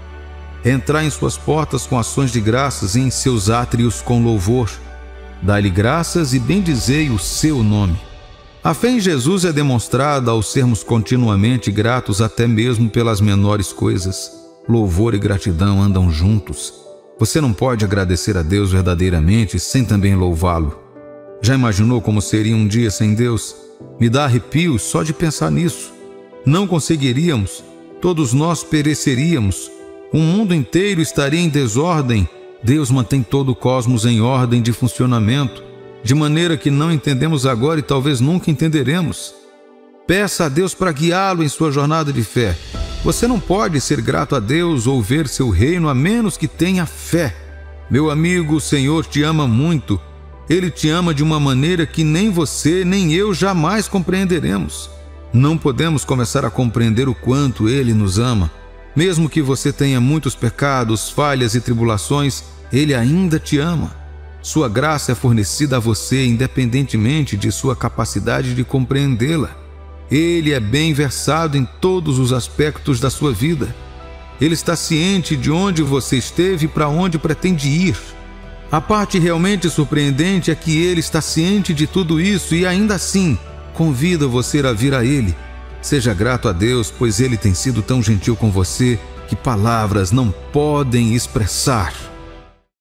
Entrai em suas portas com ações de graças e em seus átrios com louvor. Dai-lhe graças e bendizei o seu nome. A fé em Jesus é demonstrada ao sermos continuamente gratos até mesmo pelas menores coisas. Louvor e gratidão andam juntos. Você não pode agradecer a Deus verdadeiramente sem também louvá-lo. Já imaginou como seria um dia sem Deus? Me dá arrepios só de pensar nisso. Não conseguiríamos, todos nós pereceríamos. O mundo inteiro estaria em desordem. Deus mantém todo o cosmos em ordem de funcionamento, de maneira que não entendemos agora e talvez nunca entenderemos. Peça a Deus para guiá-lo em sua jornada de fé. Você não pode ser grato a Deus ou ver seu reino a menos que tenha fé. Meu amigo, o Senhor te ama muito. Ele te ama de uma maneira que nem você nem eu jamais compreenderemos. Não podemos começar a compreender o quanto Ele nos ama. Mesmo que você tenha muitos pecados, falhas e tribulações, Ele ainda te ama. Sua graça é fornecida a você independentemente de sua capacidade de compreendê-la. Ele é bem versado em todos os aspectos da sua vida. Ele está ciente de onde você esteve e para onde pretende ir. A parte realmente surpreendente é que Ele está ciente de tudo isso e ainda assim convida você a vir a Ele. Seja grato a Deus, pois Ele tem sido tão gentil com você que palavras não podem expressar.